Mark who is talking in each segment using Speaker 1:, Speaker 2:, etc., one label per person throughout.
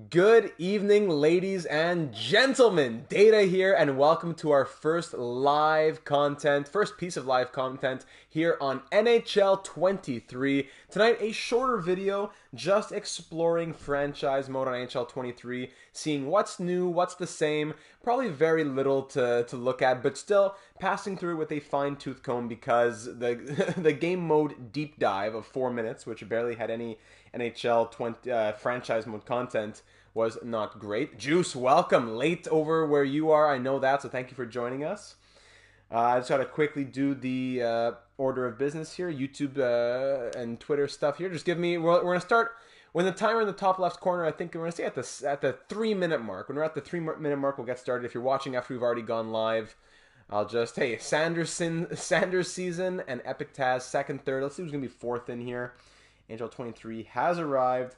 Speaker 1: Good evening, ladies and gentlemen. Data here, and welcome to our first piece of live content here on NHL 23. Tonight, a shorter video just exploring franchise mode on NHL 23, seeing what's new, what's the same. Probably very little to look at, but still passing through it with a fine-tooth comb because the the game mode deep dive of 4 minutes, which barely had any NHL 20 franchise mode content, was not great. Juice, welcome. Late over where you are, I know that, so thank you for joining us. I just got to quickly do the order of business here, YouTube and Twitter stuff here. Just give me, we're going to start, when the timer in the top left corner, I think we're going to stay at the 3 minute mark. When we're at the 3 minute mark, we'll get started. If you're watching after we've already gone live, I'll just, hey, Sanders season and Epic Taz second, third. Let's see who's going to be fourth in here. NHL 23 has arrived.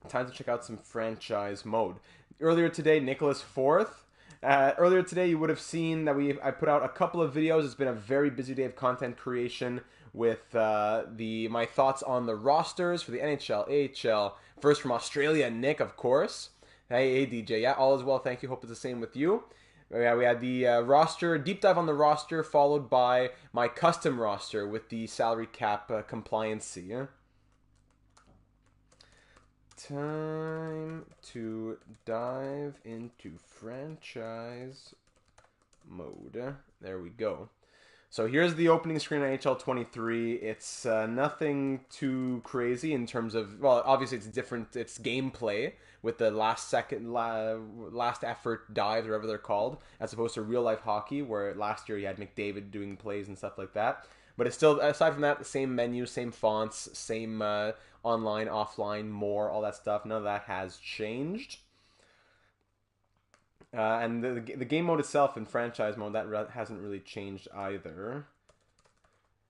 Speaker 1: Time to check out some franchise mode. Earlier today, Nicholas fourth. Earlier today, you would have seen that I put out a couple of videos. It's been a very busy day of content creation with my thoughts on the rosters for the NHL, AHL. First from Australia, Nick, of course. Hey, DJ. Yeah, all is well. Thank you. Hope it's the same with you. Yeah, we had the roster, deep dive on the roster, followed by my custom roster with the salary cap compliancy. Yeah? Time to dive into franchise mode. There we go. So here's the opening screen on NHL 23. It's nothing too crazy in terms of, well, obviously it's different. It's gameplay with the last effort dives, or whatever they're called, as opposed to real life hockey, where last year you had McDavid doing plays and stuff like that. But it's still, aside from that, the same menu, same fonts, same online, offline, more, all that stuff. None of that has changed. And the game mode itself in franchise mode, that hasn't really changed either.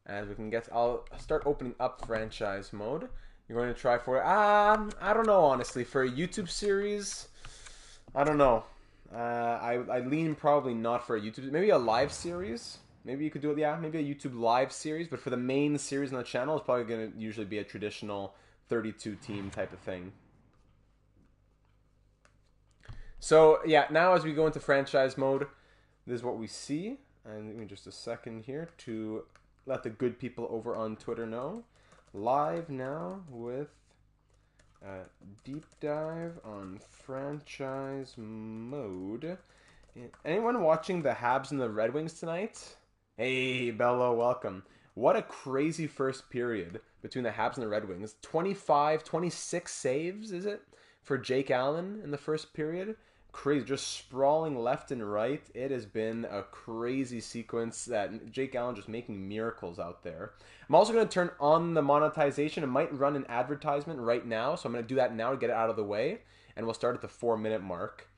Speaker 1: As we can get, I'll start opening up franchise mode. You're going to try for it. I don't know, honestly. For a YouTube series, I don't know. I lean probably not for a YouTube, maybe a live series. Maybe you could do it, yeah, maybe a YouTube live series. But for the main series on the channel, it's probably going to usually be a traditional 32 team type of thing. So, yeah, now as we go into franchise mode, this is what we see. And give me just a second here to let the good people over on Twitter know. Live now with a deep dive on franchise mode. Anyone watching the Habs and the Red Wings tonight? Hey, Bello, welcome. What a crazy first period between the Habs and the Red Wings. 25, 26 saves, is it? For Jake Allen in the first period. Crazy, just sprawling left and right. It has been a crazy sequence that Jake Allen just making miracles out there. I'm also going to turn on the monetization. It might run an advertisement right now, so I'm going to do that now to get it out of the way, and we'll start at the 4 minute mark.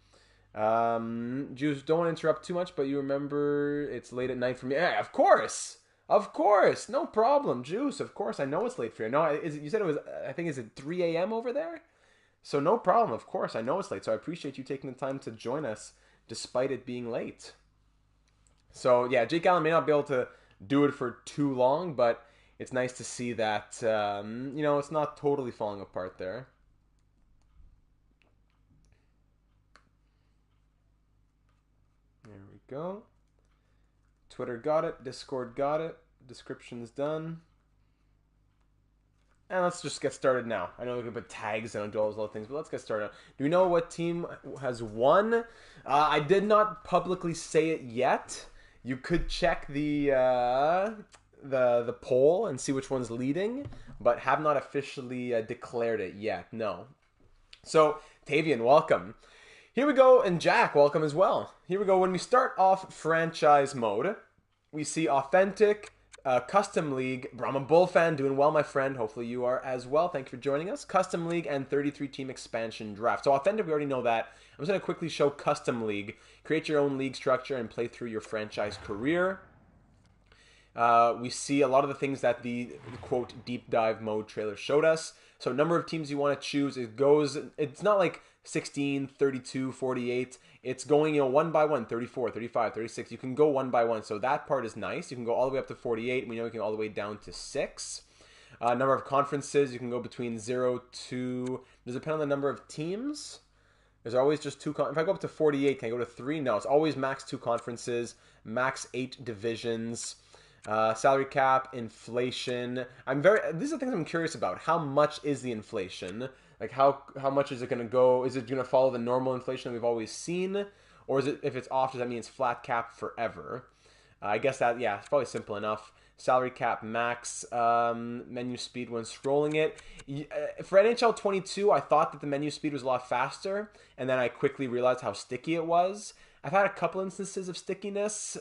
Speaker 1: Juice, don't want to interrupt too much, but you remember it's late at night for me. Yeah, of course, no problem, Juice. Of course, I know it's late for you. No, you said it was. I think is it 3 a.m. over there? So no problem, of course. I know it's late, so I appreciate you taking the time to join us despite it being late. So yeah, Jake Allen may not be able to do it for too long, but it's nice to see that, it's not totally falling apart there. There we go. Twitter got it. Discord got it. Description's done. And let's just get started now. I know we can put tags and do all those other things, but let's get started. Do we know what team has won? I did not publicly say it yet. You could check the poll and see which one's leading, but have not officially declared it yet. No. So, Tavian, welcome. Here we go, and Jack, welcome as well. Here we go. When we start off franchise mode, we see authentic. Custom League. I'm a Bull fan. Doing well, my friend. Hopefully you are as well. Thank you for joining us. Custom League and 33-team expansion draft. So authentic, we already know that. I'm just going to quickly show Custom League. Create your own league structure and play through your franchise career. We see a lot of the things that the quote deep dive mode trailer showed us. So number of teams you want to choose, it's not like 16, 32, 48. It's going, 1 by 1, 34, 35, 36. You can go 1 by 1. So that part is nice. You can go all the way up to 48. We know you can go all the way down to 6. Number of conferences, you can go between 0 to Does it depend on the number of teams? There's always just two. If I go up to 48, can I go to 3? No, it's always max 2 conferences, max 8 divisions. Salary cap, inflation. These are things I'm curious about. How much is the inflation? Like how much is it going to go? Is it going to follow the normal inflation that we've always seen, or is it, if it's off, does that mean it's flat cap forever? I guess that, yeah, it's probably simple enough. Salary cap max, menu speed when scrolling it. For NHL 22, I thought that the menu speed was a lot faster, and then I quickly realized how sticky it was. I've had a couple instances of stickiness.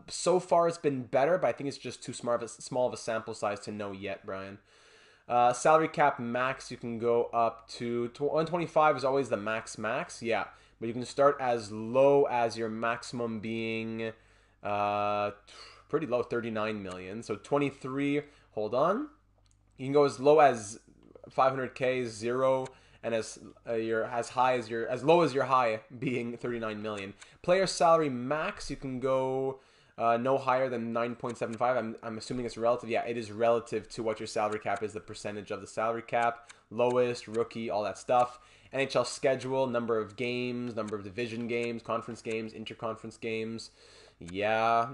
Speaker 1: So far, it's been better, but I think it's just too small of a sample size to know yet, Brian. Salary cap max, you can go up to 125 is always the max, yeah. But you can start as low as your maximum being pretty low, 39 million. So 23, hold on. You can go as low as 500K, 0, and as low as your high being 39 million. Player salary max, you can go no higher than 9.75. I'm assuming it's relative. Yeah, it is relative to what your salary cap is, the percentage of the salary cap. Lowest, rookie, all that stuff. NHL schedule, number of games, number of division games, conference games, interconference games. Yeah,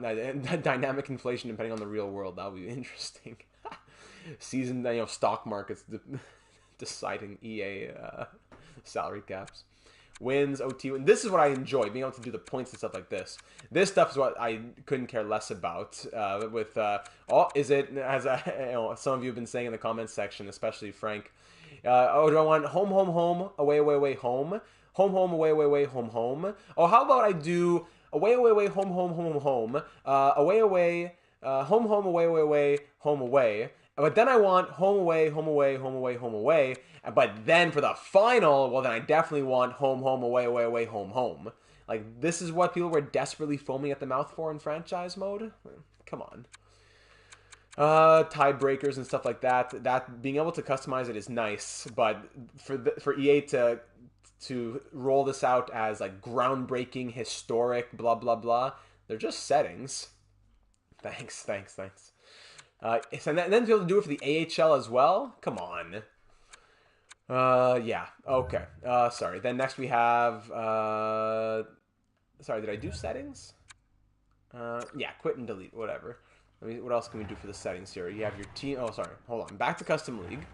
Speaker 1: dynamic inflation depending on the real world. That would be interesting. Season, stock markets deciding EA salary caps. Wins, OT. And this is what I enjoy, being able to do the points and stuff like this. This stuff is what I couldn't care less about. Is it, as some of you have been saying in the comments section, especially Frank, do I want home, home, home, away, away, away, home, home, home, away, away, away, home, home? Oh, how about I do away, away, away, home, home, home, home, away, away, home, home, away, away, away, home, away. But then I want home, away, home, away, home, away, home, away. But then for the final, well, then I definitely want home, home, away, away, away, home, home. Like, this is what people were desperately foaming at the mouth for in franchise mode? Come on. Tiebreakers and stuff like that. That being able to customize it is nice, but for EA to roll this out as like groundbreaking, historic, blah blah blah, they're just settings. Thanks. And then to be able to do it for the AHL as well. Come on. Yeah. Okay. Sorry. Then next we have. Sorry, did I do settings? Yeah. Quit and delete. Whatever. What else can we do for the settings here? You have your team. Oh, sorry. Hold on. Back to custom league.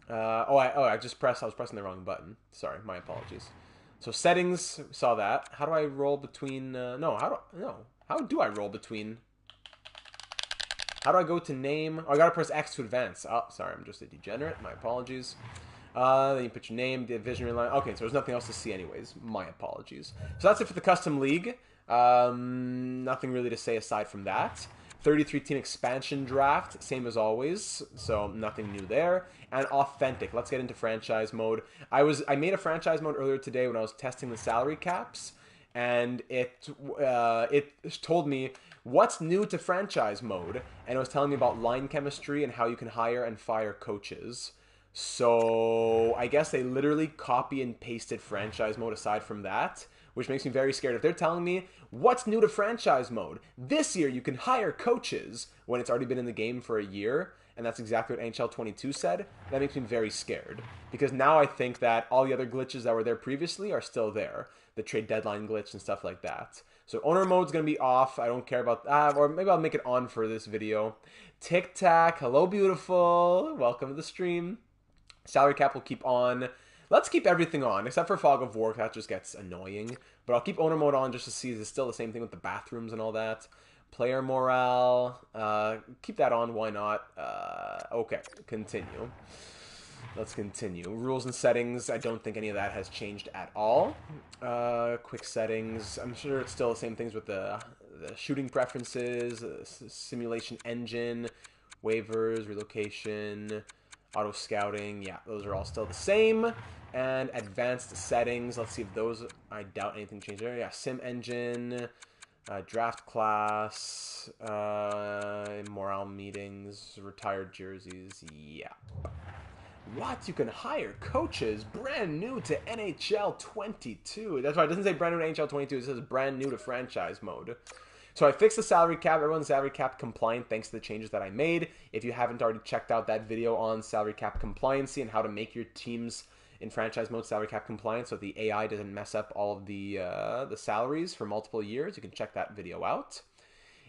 Speaker 1: I just pressed. I was pressing the wrong button. Sorry. My apologies. So settings. Saw that. How do I roll between? How do I roll between? How do I go to name? Oh, I gotta press X to advance. Oh, sorry. I'm just a degenerate. My apologies. Then you put your name, division line. Okay, so there's nothing else to see anyways. My apologies. So that's it for the custom league. Nothing really to say aside from that. 33-team expansion draft, same as always, so nothing new there. And authentic. Let's get into franchise mode. I made a franchise mode earlier today when I was testing the salary caps, and it told me what's new to franchise mode, and it was telling me about line chemistry and how you can hire and fire coaches. So I guess they literally copy and pasted franchise mode aside from that, which makes me very scared. If they're telling me what's new to franchise mode, this year you can hire coaches when it's already been in the game for a year, and that's exactly what NHL 22 said, that makes me very scared. Because now I think that all the other glitches that were there previously are still there. The trade deadline glitch and stuff like that. So owner mode's going to be off. I don't care about that. Or maybe I'll make it on for this video. Tic Tac, hello beautiful. Welcome to the stream. Salary cap will keep on. Let's keep everything on, except for Fog of War, that just gets annoying. But I'll keep owner mode on just to see if it's still the same thing with the bathrooms and all that. Player morale, keep that on, why not? Okay, continue. Let's continue. Rules and settings, I don't think any of that has changed at all. Quick settings, I'm sure it's still the same things with the shooting preferences, simulation engine, waivers, relocation, auto scouting, yeah, those are all still the same. And advanced settings, let's see if those, I doubt anything changed there. Yeah, sim engine, draft class, morale meetings, retired jerseys, yeah. What? You can hire coaches brand new to NHL 22. That's right, it doesn't say brand new to NHL 22, it says brand new to franchise mode. So I fixed the salary cap. Everyone's salary cap compliant thanks to the changes that I made. If you haven't already checked out that video on salary cap compliancy and how to make your teams in franchise mode salary cap compliance, so the AI doesn't mess up all of the salaries for multiple years. You can check that video out.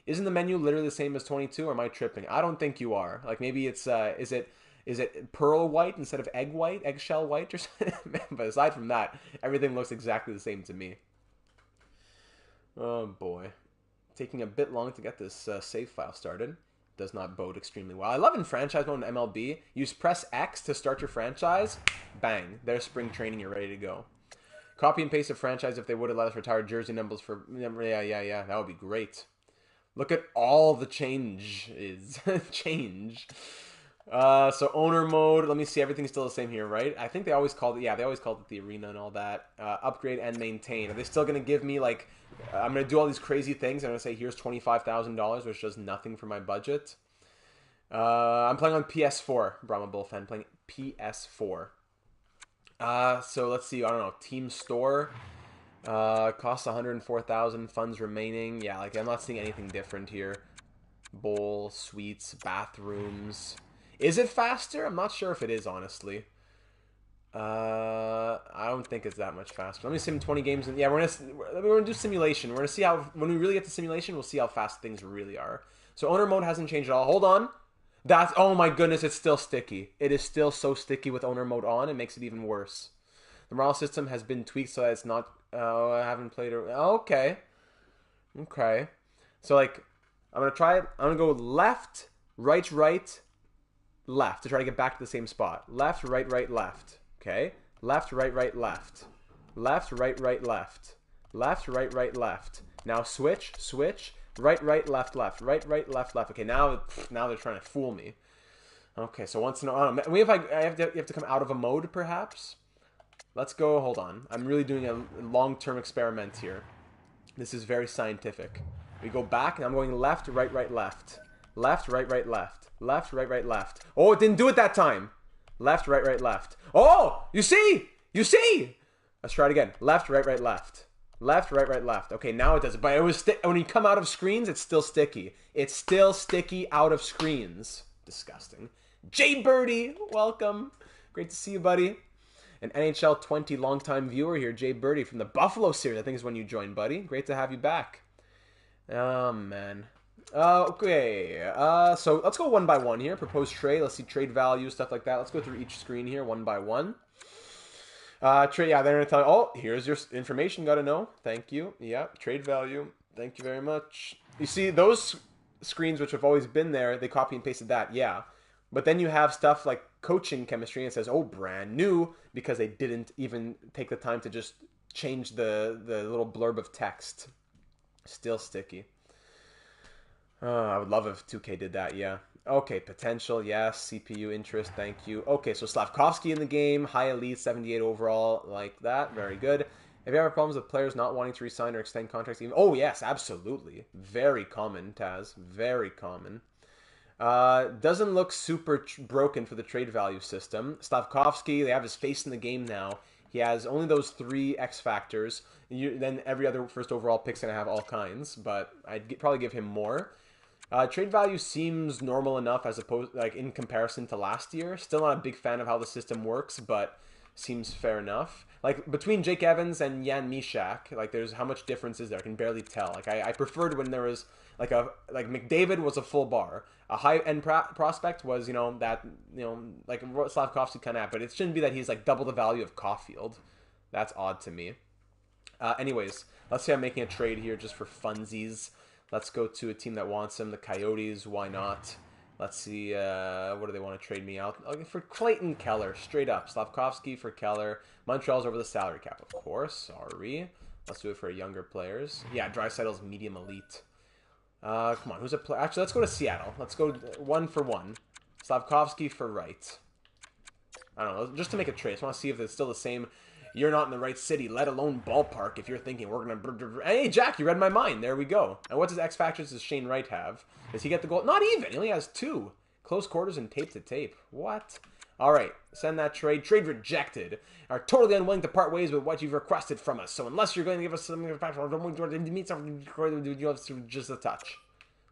Speaker 1: Isn't the menu literally the same as 22, or am I tripping? I don't think you are. Like, maybe it's, is it pearl white instead of egg white, eggshell white or something? But aside from that, everything looks exactly the same to me. Oh boy. Taking a bit long to get this save file started. Does not bode extremely well. I love in franchise mode in MLB, you just press X to start your franchise. Bang. There's spring training, you're ready to go. Copy and paste a franchise if they would have let us retire jersey numbers for... Yeah. That would be great. Look at all the changes. Change. So owner mode, let me see, everything's still the same here, right? I think they always called it, they always called it the arena and all that. Upgrade and maintain. Are they still going to give me, like, I'm going to do all these crazy things, and I'm going to say, here's $25,000, which does nothing for my budget. I'm playing on PS4, Brahma Bull fan, playing PS4. So let's see, I don't know, team store. Costs 104,000, funds remaining. Yeah, like, I'm not seeing anything different here. Bowl, suites, bathrooms. Is it faster? I'm not sure if it is, honestly. I don't think it's that much faster. Let me sim 20 games. Yeah, we're gonna do simulation. We're gonna see how, when we really get to simulation, we'll see how fast things really are. So owner mode hasn't changed at all. Hold on. That's, oh my goodness, it's still sticky. It is still so sticky with owner mode on. It makes it even worse. The morale system has been tweaked so that it's not, I haven't played it. Okay. Okay. So, like, I'm going to try it. I'm going to go left, right, left to try to get back to the same spot. Left, right, left. Okay. Left, right, left. Left, right, left. Left, right, left. Now switch. Right, left. Right, left. Okay, now they're trying to fool me. Okay, so once in a while, you have to come out of a mode, perhaps. Let's go. Hold on. I'm really doing a long-term experiment here. This is very scientific. We go back, and I'm going left, right, left. Left, right, left. Left, right, left. Oh, it didn't do it that time. Left, right, left. Oh, you see? Let's try it again. Left, right, left. Left, right, left. Okay, now it does it. But it was when you come out of screens, it's still sticky. It's still sticky out of screens. Disgusting. Jay Birdie, welcome. Great to see you, buddy. An NHL 20 longtime viewer here, Jay Birdie from the Buffalo series. I think is when you joined, buddy. Great to have you back. Oh, man. Okay. So let's go one by one here. Proposed trade. Let's see trade value, stuff like that. Let's go through each screen here one by one. Trade. Yeah, they're going to tell you, oh, here's your information. Got to know. Thank you. Yeah, trade value. Thank you very much. You see, those screens which have always been there, they copy and pasted that. Yeah. But then you have stuff like coaching chemistry and it says, oh, brand new, because they didn't even take the time to just change the little blurb of text. Still sticky. I would love if 2K did that, yeah. Okay, potential, yes. CPU interest, thank you. Okay, so Slavkovsky in the game, high elite, 78 overall, like that. Very good. Have you ever problems with players not wanting to resign or extend contracts? Even? Oh, yes, absolutely. Very common, Taz. Very common. Doesn't look super broken for the trade value system. Slavkovsky, they have his face in the game now. He has only those 3 X factors. Then every other first overall pick's going to have all kinds, but I'd probably give him more. Trade value seems normal enough as opposed, like, in comparison to last year. Still not a big fan of how the system works, but seems fair enough. Like, between Jake Evans and Jan Mysak, like, there's how much difference is there? I can barely tell. Like, I preferred when there was, like, McDavid was a full bar. A high-end prospect was, like Slavkovsky kind of had, but it shouldn't be that he's, like, double the value of Caulfield. That's odd to me. Anyways, let's say I'm making a trade here just for funsies. Let's go to a team that wants him, the Coyotes. Why not? Let's see, what do they want to trade me out? Okay, for Clayton Keller, straight up. Slavkovsky for Keller. Montreal's over the salary cap, of course. Sorry. Let's do it for younger players. Yeah, Draisaitl's medium elite. Come on, who's a player? Actually, let's go to Seattle. Let's go 1 for 1. Slavkovsky for right. I don't know, just to make a trade. I just want to see if it's still the same. You're not in the right city, let alone ballpark, if you're thinking we're going to... Hey, Jack, you read my mind. There we go. And what does X Factors does Shane Wright have? Does he get the goal? Not even. He only has 2. Close quarters and tape to tape. What? All right. Send that trade. Trade rejected. Are totally unwilling to part ways with what you've requested from us. So unless you're going to give us something to meet something, you have to just a touch.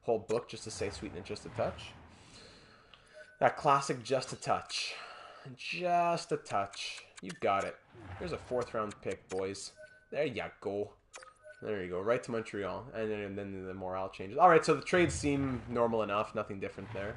Speaker 1: Whole book just to say sweeten it just a touch. That classic just a touch. Just a touch. You got it. Here's a 4th round pick, boys. There you go. There you go. Right to Montreal. And then the morale changes. Alright, so the trades seem normal enough. Nothing different there.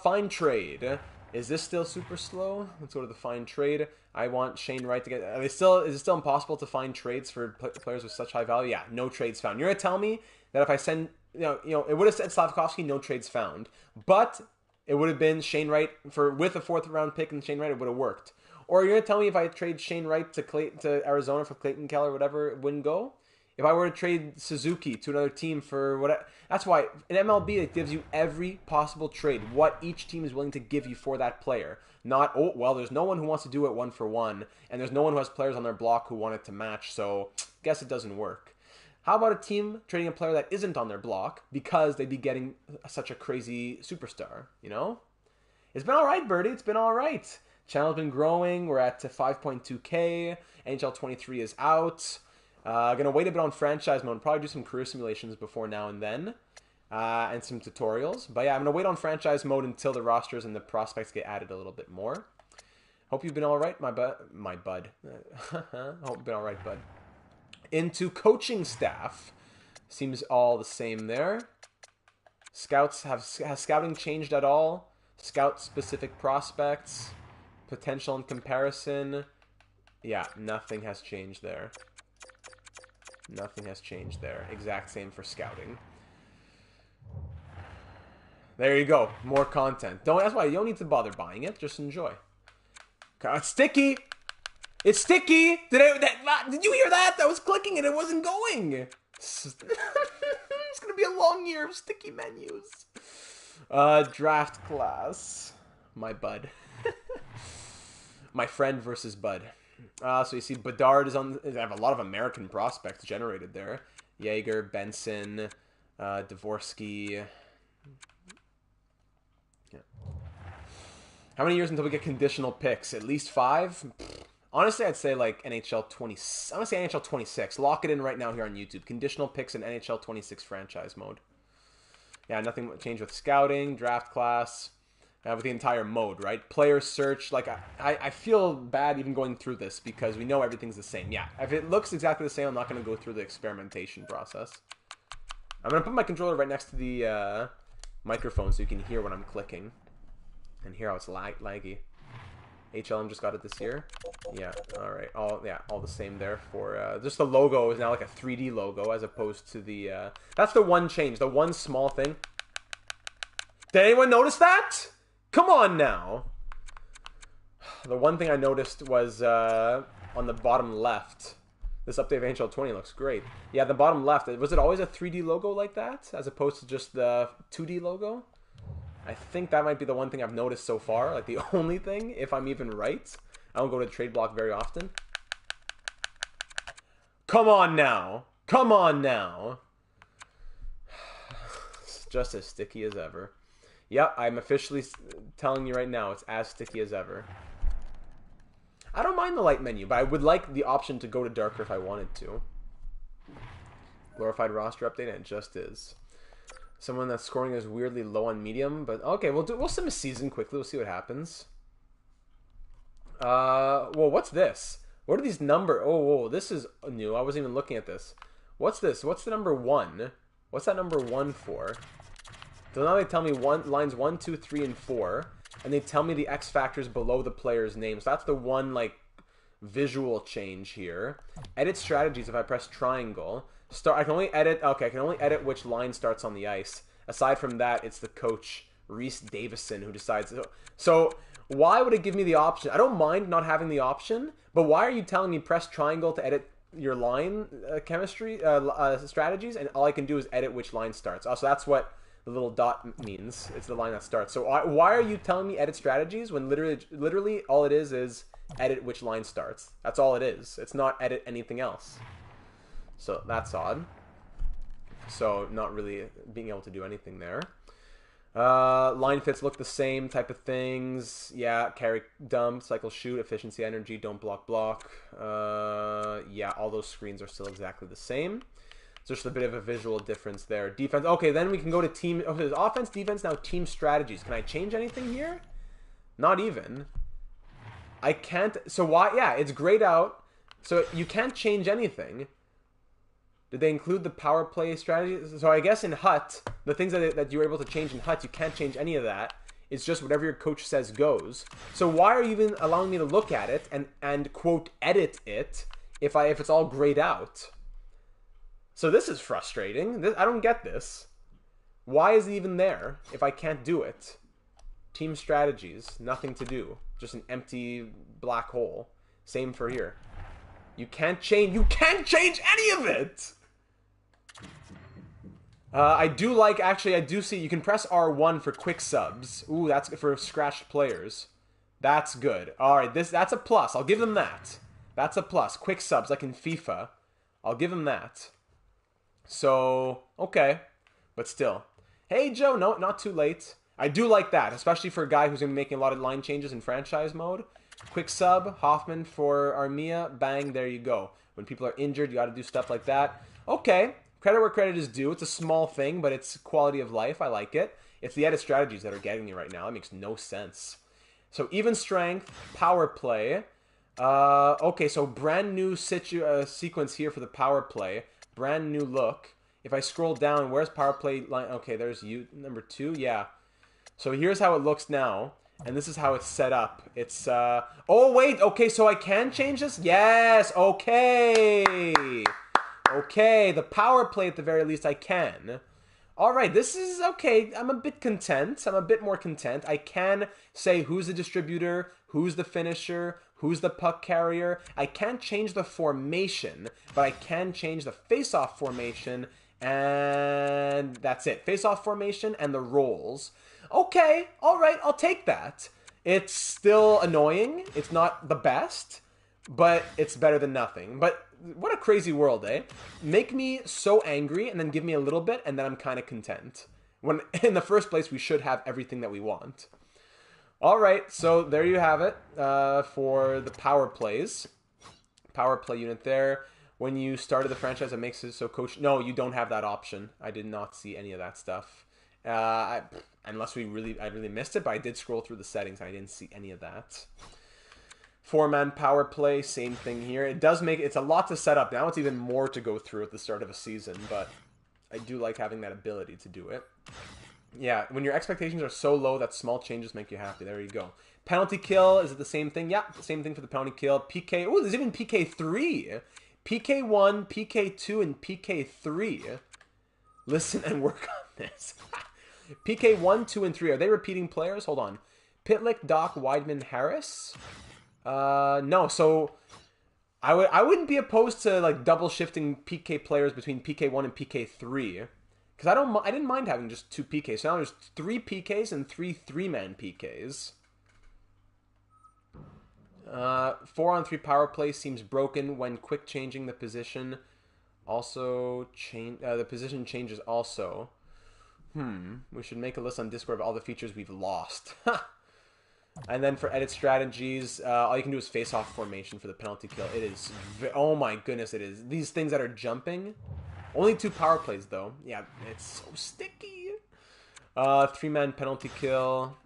Speaker 1: Fine trade. Is this still super slow? Let's go to the fine trade. I want Shane Wright to get... is it still impossible to find trades for players with such high value? Yeah, no trades found. You're going to tell me that if I send... You know, it would have said Slavkovsky, no trades found. But it would have been Shane Wright with a 4th round pick and Shane Wright, it would have worked. Or you're going to tell me if I trade Shane Wright to Arizona for Clayton Keller or whatever, it wouldn't go? If I were to trade Suzuki to another team for whatever... That's why in MLB it gives you every possible trade, what each team is willing to give you for that player. Not, oh, well, there's no one who wants to do it 1-for-1, and there's no one who has players on their block who want it to match, so guess it doesn't work. How about a team trading a player that isn't on their block because they'd be getting such a crazy superstar, you know? It's been all right, Birdie. It's been all right. Channel's been growing. We're at 5.2K. NHL 23 is out. Gonna wait a bit on franchise mode. Probably do some career simulations before now and then. And some tutorials. But yeah, I'm gonna wait on franchise mode until the rosters and the prospects get added a little bit more. Hope you've been alright, my bud. Hope you've been alright, bud. Into coaching staff. Seems all the same there. Scouts has scouting changed at all? Scout specific prospects. Potential and comparison. Yeah, nothing has changed there. Nothing has changed there. Exact same for scouting. There you go. More content. That's why you don't need to bother buying it. Just enjoy. It's sticky. It's sticky. Did you hear that? I was clicking and it wasn't going. It's gonna be a long year of sticky menus. Draft class. My bud. My friend versus Bud. So you see Bedard is on... I have a lot of American prospects generated there. Jaeger, Benson, Dvorsky. Yeah. How many years until we get conditional picks? At least 5? Honestly, I'd say like NHL 20... I'm going to say NHL 26. Lock it in right now here on YouTube. Conditional picks in NHL 26 franchise mode. Yeah, nothing changed with scouting, draft class... with the entire mode, right? Player search, like, I feel bad even going through this because we know everything's the same. Yeah, if it looks exactly the same, I'm not going to go through the experimentation process. I'm going to put my controller right next to the microphone so you can hear when I'm clicking. And hear how it's laggy. HLM just got it this year. Yeah, alright. All the same there for... just the logo is now like a 3D logo as opposed to the... that's the one change, the one small thing. Did anyone notice that? Come on now. The one thing I noticed was on the bottom left. This update of NHL 20 looks great. Yeah, the bottom left. Was it always a 3D logo like that as opposed to just the 2D logo? I think that might be the one thing I've noticed so far. Like the only thing, if I'm even right. I don't go to the trade block very often. Come on now. Come on now. It's just as sticky as ever. Yep, I'm officially telling you right now, it's as sticky as ever. I don't mind the light menu, but I would like the option to go to darker if I wanted to. Glorified roster update, and it just is. Someone that's scoring is weirdly low on medium, but okay, we'll sim a season quickly. We'll see what happens. Well, what's this? What are these number? Oh, whoa, this is new. I wasn't even looking at this. What's this? What's the number 1? What's that number 1 for? So now they tell me lines 1, 2, 3, and 4, and they tell me the X factors below the player's name. So that's the one like visual change here. Edit strategies. If I press triangle, I can only edit. Okay, I can only edit which line starts on the ice. Aside from that, it's the coach Reese Davison who decides. So why would it give me the option? I don't mind not having the option, but why are you telling me press triangle to edit your line chemistry strategies, and all I can do is edit which line starts? Oh, so that's what the little dot means. It's the line that starts. So why are you telling me edit strategies when literally all it is edit which line starts? That's all it is. It's not edit anything else. So that's odd. So not really being able to do anything there. Line fits look the same type of things. Yeah, carry, dump, cycle, shoot, efficiency, energy, don't block. Yeah, all those screens are still exactly the same. Just a bit of a visual difference there. Defense. Okay, then we can go to team. Okay, there's offense, defense, now team strategies. Can I change anything here? Not even. I can't. So why? Yeah, it's grayed out. So you can't change anything. Did they include the power play strategy? So I guess in Hut, the things that you were able to change in Hut, you can't change any of that. It's just whatever your coach says goes. So why are you even allowing me to look at it and quote edit it if it's all grayed out? So this is frustrating. I don't get this. Why is it even there if I can't do it? Team strategies, nothing to do. Just an empty black hole. Same for here. You can't change any of it! I do like, actually, I do see, you can press R1 for quick subs. Ooh, that's good for scratched players. That's good. Alright, that's a plus. I'll give them that. That's a plus. Quick subs, like in FIFA. I'll give them that. So, okay. But still. Hey, Joe, no, not too late. I do like that, especially for a guy who's going to be making a lot of line changes in franchise mode. Quick sub, Hoffman for Armia, bang, there you go. When people are injured, you got to do stuff like that. Okay, credit where credit is due. It's a small thing, but it's quality of life. I like it. It's the edit strategies that are getting me right now. That makes no sense. So even strength, power play. Okay, so brand new sequence here for the power play. Brand new look. If I scroll down, where's power play line? Okay, there's you, number 2. Yeah. So here's how it looks now. And this is how it's set up. It's, oh, wait. Okay, so I can change this? Yes. Okay. Okay, the power play at the very least I can. All right, this is okay. I'm a bit content. I'm a bit more content. I can say who's the distributor, who's the finisher, who's the puck carrier. I can't change the formation, but I can change the face-off formation, and that's it. Face-off formation and the roles. Okay, all right, I'll take that. It's still annoying. It's not the best, but it's better than nothing. But what a crazy world, eh? Make me so angry and then give me a little bit and then I'm kind of content. When in the first place, we should have everything that we want. All right, so there you have it for the power plays. Power play unit there. When you started the franchise, it makes it so coach... No, you don't have that option. I did not see any of that stuff. Unless I really missed it, but I did scroll through the settings and I didn't see any of that. 4-man power play, same thing here. It does make, it's a lot to set up. Now it's even more to go through at the start of a season, but I do like having that ability to do it. Yeah, when your expectations are so low that small changes make you happy. There you go. Penalty kill, is it the same thing? Yeah, the same thing for the penalty kill. PK, oh, there's even PK3. PK1, PK2, and PK3. Listen and work on this. PK 1, 2, and 3. Are they repeating players? Hold on. Pitlick, Doc, Weidman, Harris? No, so I wouldn't be opposed to like double shifting PK players between PK 1 and PK 3. Because I didn't mind having just 2 PKs. So now there's 3 PKs and 3 3-man PKs. 4-on-3 power play seems broken when quick changing the position. Also, the position changes also. We should make a list on Discord of all the features we've lost. And then for edit strategies, all you can do is face-off formation for the penalty kill. It is... Oh my goodness, it is. These things that are jumping. Only 2 power plays, though. Yeah, it's so sticky. 3-man penalty kill.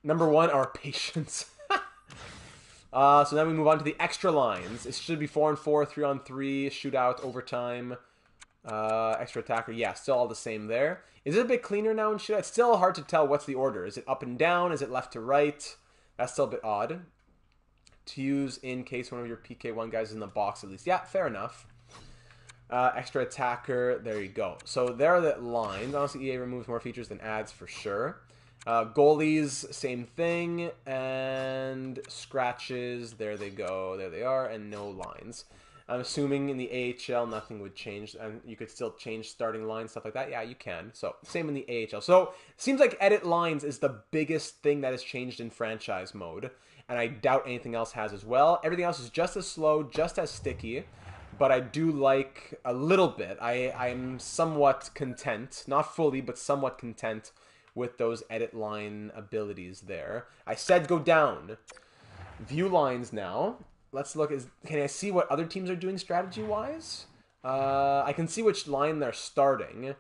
Speaker 1: Number 1, our patience. So then we move on to the extra lines. It should be 4-on-4, 3-on-3, shootout, overtime. Extra attacker. Yeah, still all the same there. Is it a bit cleaner now in shootout? It's still hard to tell what's the order. Is it up and down? Is it left to right? That's still a bit odd to use in case one of your PK1 guys is in the box at least. Yeah, fair enough. Extra attacker. There you go. So there are the lines. Honestly, EA removes more features than adds for sure. Goalies, same thing. And scratches. There they go. There they are. And no lines. I'm assuming in the AHL nothing would change, and you could still change starting lines, stuff like that. Yeah, you can. So same in the AHL. So it seems like edit lines is the biggest thing that has changed in franchise mode, and I doubt anything else has as well. Everything else is just as slow, just as sticky, but I do like a little bit. I'm somewhat content, not fully, but somewhat content with those edit line abilities there. I said go down. View lines now. Let's look. Can I see what other teams are doing strategy-wise? I can see which line they're starting.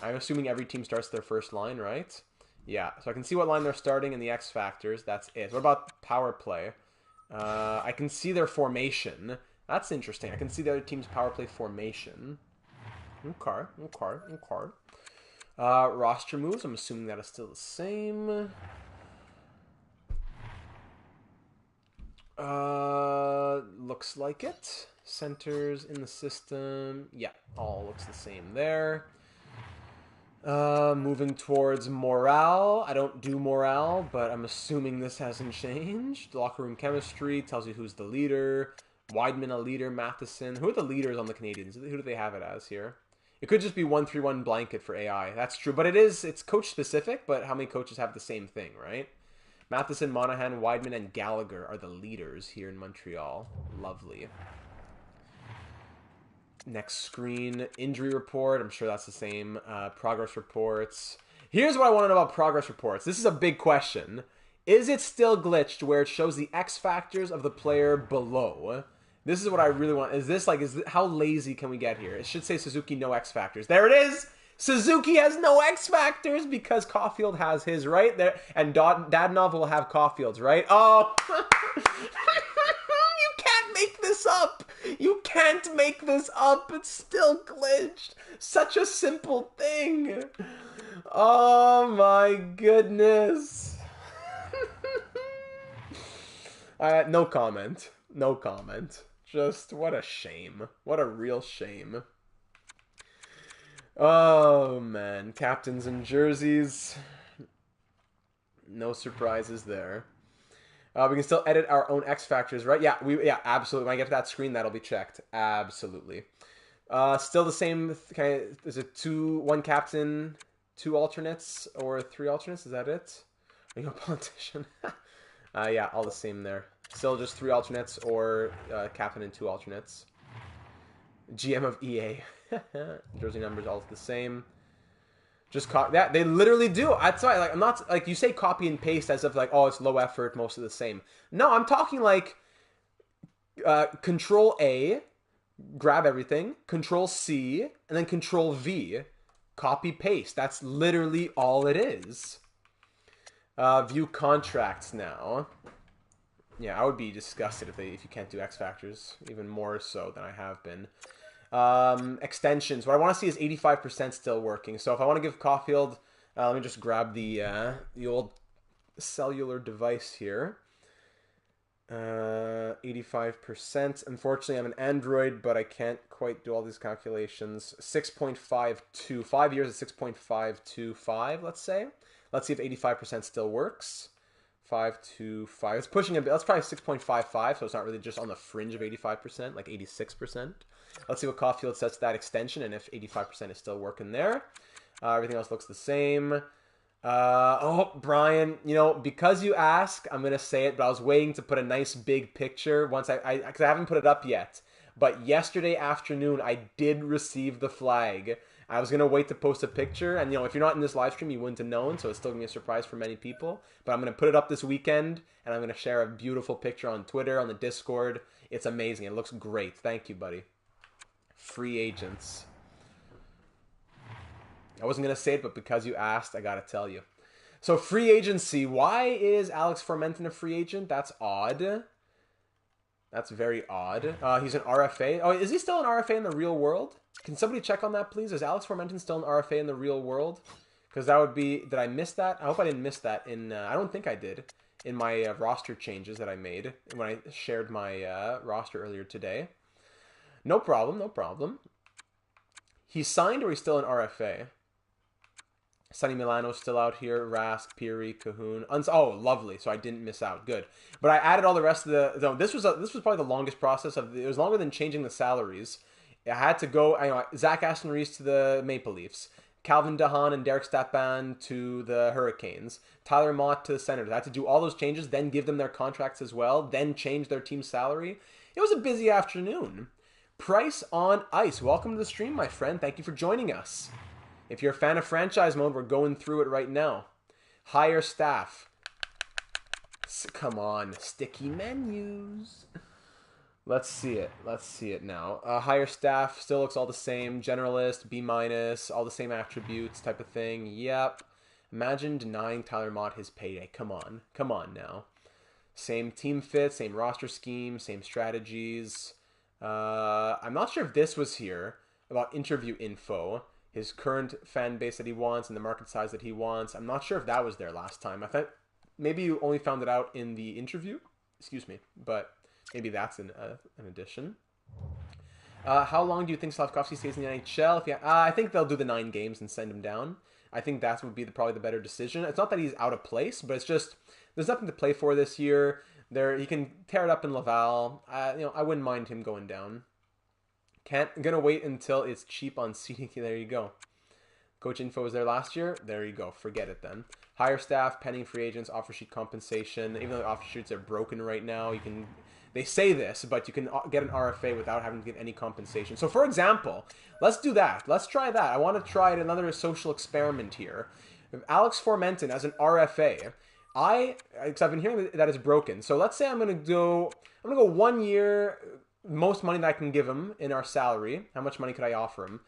Speaker 1: I'm assuming every team starts their first line, right? Yeah, so I can see what line they're starting and the X factors. That's it. What about power play? I can see their formation. That's interesting. I can see the other team's power play formation. Okay. Roster moves. I'm assuming that is still the same. Looks like it. Centers in the system. Yeah, all looks the same there. Moving towards morale. I don't do morale, but I'm assuming this hasn't changed. Locker room chemistry tells you who's the leader. Weidman a leader. Matheson. Who are the leaders on the Canadians? Who do they have it as here? It could just be 1-3-1 blanket for AI. That's true, but it's coach specific. But how many coaches have the same thing, right? Matheson, Monahan, Weidman, and Gallagher are the leaders here in Montreal. Lovely. Next screen, injury report. I'm sure that's the same. Progress reports. Here's what I want to know about progress reports. This is a big question. Is it still glitched where it shows the X factors of the player below? This is what I really want. How lazy can we get here? It should say Suzuki no X factors. There it is. Suzuki has no X factors because Caulfield has his, right? There, and Dadonov will have Caulfield's, right? Oh. You can't make this up. You can't make this up. It's still glitched. Such a simple thing. Oh my goodness. No comment. No comment. Just what a shame. What a real shame. Oh man, captains and jerseys. No surprises there. We can still edit our own X factors, right? Yeah, absolutely. When I get to that screen, that'll be checked. Absolutely. Still the same kind of. Is it one captain, 2 alternates, or 3 alternates? Is that it? Are you a politician? Yeah, all the same there. Still just 3 alternates or captain and 2 alternates. GM of EA. Jersey numbers all the same. Just that they literally do. That's why, I'm not you say copy and paste as if it's low effort, most of the same. No, I'm talking Control A, grab everything, Control C, and then Control V, copy paste. That's literally all it is. View contracts now. Yeah, I would be disgusted if you can't do X factors, even more so than I have been. Extensions. What I want to see is 85% still working. So if I want to give Caulfield, let me just grab the old cellular device here. 85%. Unfortunately, I'm an Android, but I can't quite do all these calculations. 6.52. 5 years is 6.525, let's say. Let's see if 85% still works. 525. It's pushing a bit. That's probably 6.55, so it's not really just on the fringe of 85%, like 86%. Let's see what Caulfield says to that extension, and if 85% is still working there. Everything else looks the same. Brian, because you ask, I'm going to say it, but I was waiting to put a nice big picture once because I haven't put it up yet. But yesterday afternoon, I did receive the flag. I was going to wait to post a picture, and if you're not in this live stream, you wouldn't have known, so it's still going to be a surprise for many people. But I'm going to put it up this weekend, and I'm going to share a beautiful picture on Twitter, on the Discord. It's amazing. It looks great. Thank you, buddy. Free agents. I wasn't going to say it, but because you asked, I got to tell you. So free agency. Why is Alex Formenton a free agent? That's odd. That's very odd. He's an RFA. Oh, is he still an RFA in the real world? Can somebody check on that, please? Is Alex Formenton still an RFA in the real world? Because that would be... Did I miss that? I hope I didn't miss that in... I don't think I did. In my roster changes that I made when I shared my roster earlier today. No problem, no problem. He's signed or he's still an RFA? Sonny Milano's still out here. Rask, Peary, Cahoon. Oh, lovely. So I didn't miss out. Good. But I added all the rest of the... This was probably the longest process. It was longer than changing the salaries. I had to go... Zach Aston Reese to the Maple Leafs. Calvin DeHaan and Derek Stepan to the Hurricanes. Tyler Mott to the Senators. I had to do all those changes, then give them their contracts as well, then change their team salary. It was a busy afternoon. Price on Ice. Welcome to the stream, my friend. Thank you for joining us. If you're a fan of franchise mode, we're going through it right now. Hire staff. Come on. Sticky menus. Let's see it. Let's see it now. Hire staff still looks all the same. Generalist, B-, all the same attributes type of thing. Yep. Imagine denying Tyler Mott his payday. Come on. Come on now. Same team fit, same roster scheme, same strategies. I'm not sure if this was here about interview info, his current fan base that he wants and the market size that he wants. I'm not sure if that was there last time. I thought maybe you only found it out in the interview. Excuse me, but maybe that's an addition. How long do you think Slavkovsky stays in the NHL? I think they'll do the 9 games and send him down. I think that would be probably the better decision. It's not that he's out of place, but it's just there's nothing to play for this year. He can tear it up in Laval. I wouldn't mind him going down. Gonna wait until it's cheap on CDK. There you go. Coach info was there last year. There you go. Forget it then. Hire staff, pending free agents, offer sheet compensation. Even though the offer sheets are broken right now, they say this, but you can get an RFA without having to give any compensation. So, for example, let's do that. Let's try that. I want to try another social experiment here. If Alex Formenton as an RFA, because I've been hearing that it's broken. So let's say I'm gonna go 1 year, most money that I can give him in our salary. How much money could I offer him?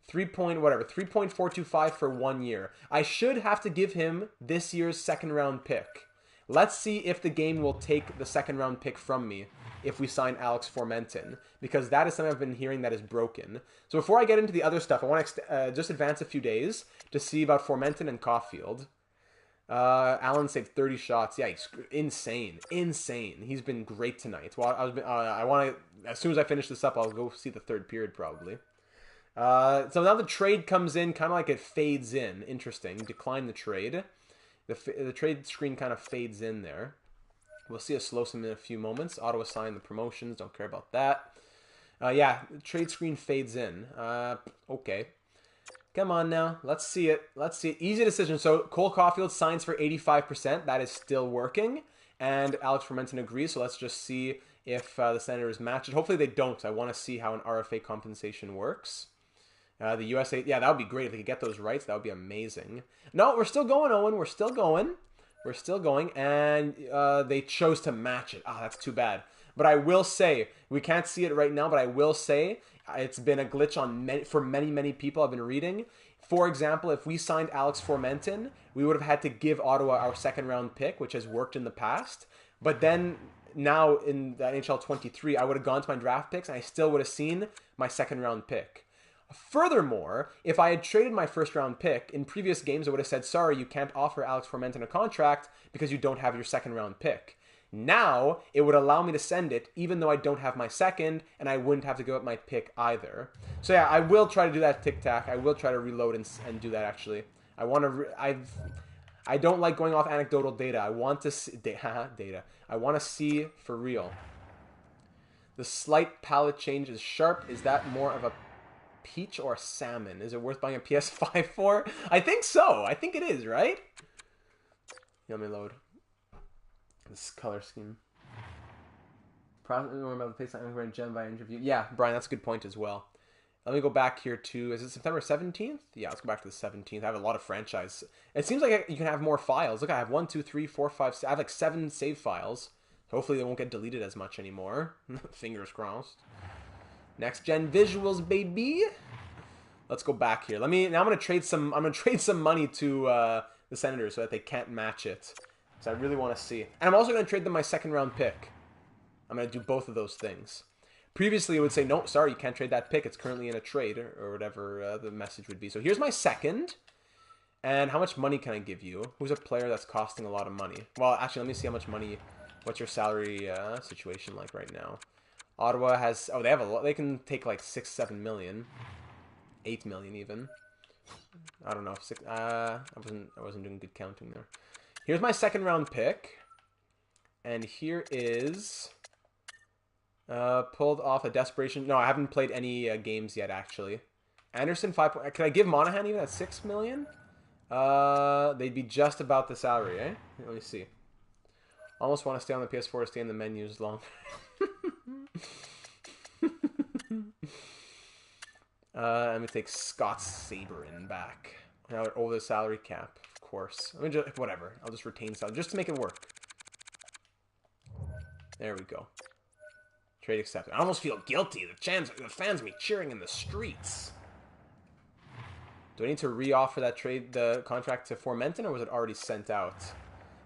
Speaker 1: 3.425 for 1 year. I should have to give him this year's second round pick. Let's see if the game will take the second round pick from me if we sign Alex Formenton, because that is something I've been hearing that is broken. So before I get into the other stuff, I want to just advance a few days to see about Formenton and Caulfield. Allen saved 30 shots. Yeah, he's insane. He's been great tonight. Well, I want to, as soon as I finish this up, I'll go see the third period probably. So now the trade comes in, kind of like it fades in. Interesting. Decline the trade. The trade screen kind of fades in there. We'll see a slow sim in a few moments. Ottawa signed the promotions. Don't care about that. Yeah, the trade screen fades in. Okay. Come on now. Let's see it. Easy decision. So Cole Caulfield signs for 85%. That is still working. And Alex Formenton agrees. So let's just see if the Senators match it. Hopefully they don't. I want to see how an RFA compensation works. The USA, yeah, that would be great if they could get those rights. That would be amazing. No, we're still going, Owen. We're still going. And they chose to match it. That's too bad. But I will say, we can't see it right now, but I will say it's been a glitch for many people I've been reading. For example, if we signed Alex Formenton, we would have had to give Ottawa our second round pick, which has worked in the past. But then now in the NHL 23, I would have gone to my draft picks and I still would have seen my second round pick. Furthermore, if I had traded my first round pick, in previous games I would have said, sorry, you can't offer Alex Formenton a contract because you don't have your second round pick. Now, it would allow me to send it even though I don't have my second, and I wouldn't have to give up my pick either. So yeah, I will try to do that tic-tac. I will try to reload and do that actually. I don't like going off anecdotal data. I want to see data. I want to see for real. The slight palette change is sharp. Is that more of a peach or a salmon? Is it worth buying a PS5 for? I think so. I think it is, right? Let me load this color scheme. Probably more about the face I'm wearing gem by interview. Yeah, Brian, that's a good point as well. Let me go back here to, is it September 17th? Yeah, let's go back to the 17th. I have a lot of franchise. It seems like you can have more files. Look, I have 1, 2, 3, 4, 5, 6. I have like 7 save files. Hopefully they won't get deleted as much anymore. Fingers crossed. Next gen visuals, baby. Let's go back here. Now I'm gonna trade some money to the Senators so that they can't match it. So I really want to see. And I'm also gonna trade them my second round pick. I'm gonna do both of those things. Previously, it would say, no, sorry, you can't trade that pick. It's currently in a trade, or whatever the message would be. So here's my second. And how much money can I give you? Who's a player that's costing a lot of money? Well, actually, let me see how much money. What's your salary situation like right now? Ottawa has, they have a lot. They can take like 6, 7 million, 8 million even. I don't know. I wasn't doing good counting there. Here's my second round pick, and here is pulled off a desperation. No, I haven't played any games yet actually. Anderson 5. Can I give Monahan even at 6 million? They'd be just about the salary, eh? Let me see. Almost want to stay on the PS4 to stay in the menus long. Let me take Scott Sabrin back. Now they're over the salary cap, of course. I mean, whatever. I'll just retain salary just to make it work. There we go. Trade accepted. I almost feel guilty. The fans be cheering in the streets. Do I need to re-offer that the contract to Formenton, or was it already sent out?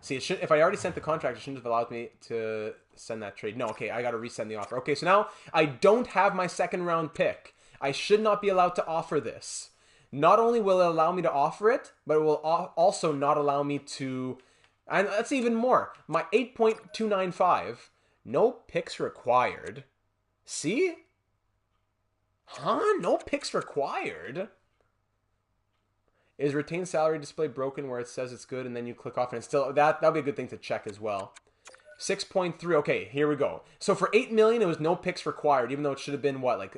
Speaker 1: See, it should, if I already sent the contract, it shouldn't have allowed me to send that trade. No, okay, I got to resend the offer. Okay, so now I don't have my second round pick. I should not be allowed to offer this. Not only will it allow me to offer it, but it will also not allow me to... And that's even more. My 8.295, no picks required. See? Huh? No picks required? Is retained salary display broken where it says it's good and then you click off and it's still... That'll be a good thing to check as well. 6.3. Okay, here we go. So for 8 million, it was no picks required, even though it should have been, what, like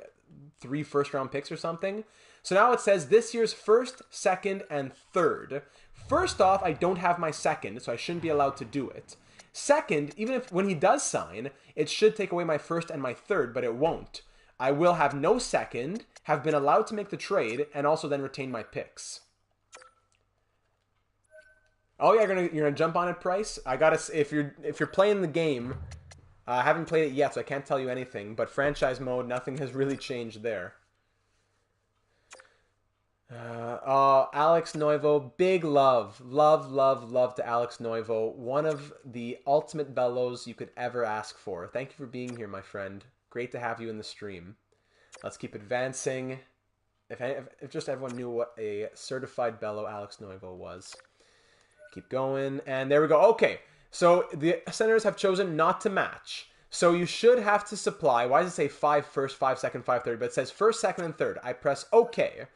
Speaker 1: 3 first-round picks or something? So now it says this year's first, second, and third. First off, I don't have my second, so I shouldn't be allowed to do it. Second, even if when he does sign, it should take away my first and my third, but it won't. I will have no second, have been allowed to make the trade, and also then retain my picks. Oh yeah, you're gonna jump on it, Price? I gotta. If you're playing the game, I haven't played it yet, so I can't tell you anything. But franchise mode, nothing has really changed there. Alex Noivo, big love to Alex Noivo. One of the ultimate bellows you could ever ask for. Thank you for being here, my friend. Great to have you in the stream. Let's keep advancing. If just everyone knew what a certified bellow Alex Noivo was. Keep going, and there we go. Okay, so the Senators have chosen not to match. So you should have to supply. Why does it say 5 first, 5 second, 5 third? But it says first, second, and third. I press OK.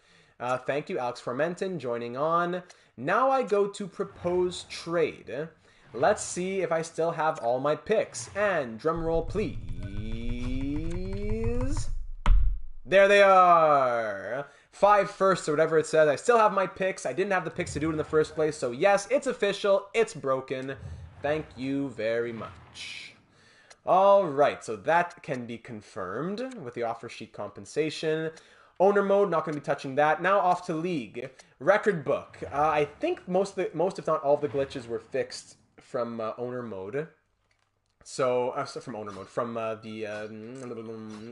Speaker 1: Thank you, Alex Formenton, joining on. Now I go to propose trade. Let's see if I still have all my picks. And drum roll, please. There they are. 5 firsts or whatever it says. I still have my picks. I didn't have the picks to do it in the first place. So yes, it's official. It's broken. Thank you very much. All right, so that can be confirmed with the offer sheet compensation. Owner mode, not going to be touching that. Now off to league. Record book. I think most if not all of the glitches were fixed from owner mode. So, from owner mode, from the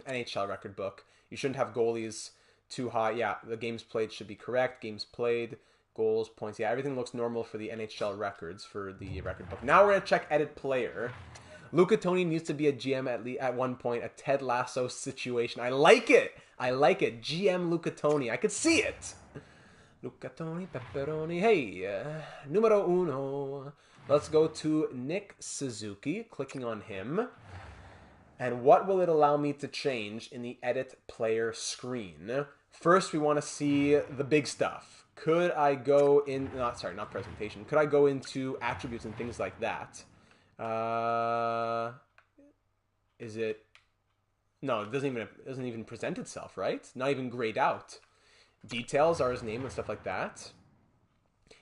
Speaker 1: NHL record book. You shouldn't have goalies too high. Yeah, the games played should be correct. Games played, goals, points. Yeah, everything looks normal for the NHL records for the record book. Now we're going to check edit player. Luca Toni needs to be a GM at one point, a Ted Lasso situation. I like it. I like it. GM Luca Toni. I could see it. Luca Toni, pepperoni. Hey, numero uno. Let's go to Nick Suzuki. Clicking on him. And what will it allow me to change in the edit player screen? First, we want to see the big stuff. Could I go in... not presentation. Could I go into attributes and things like that? Is it... No, it doesn't even present itself, right? Not even grayed out. Details are his name and stuff like that.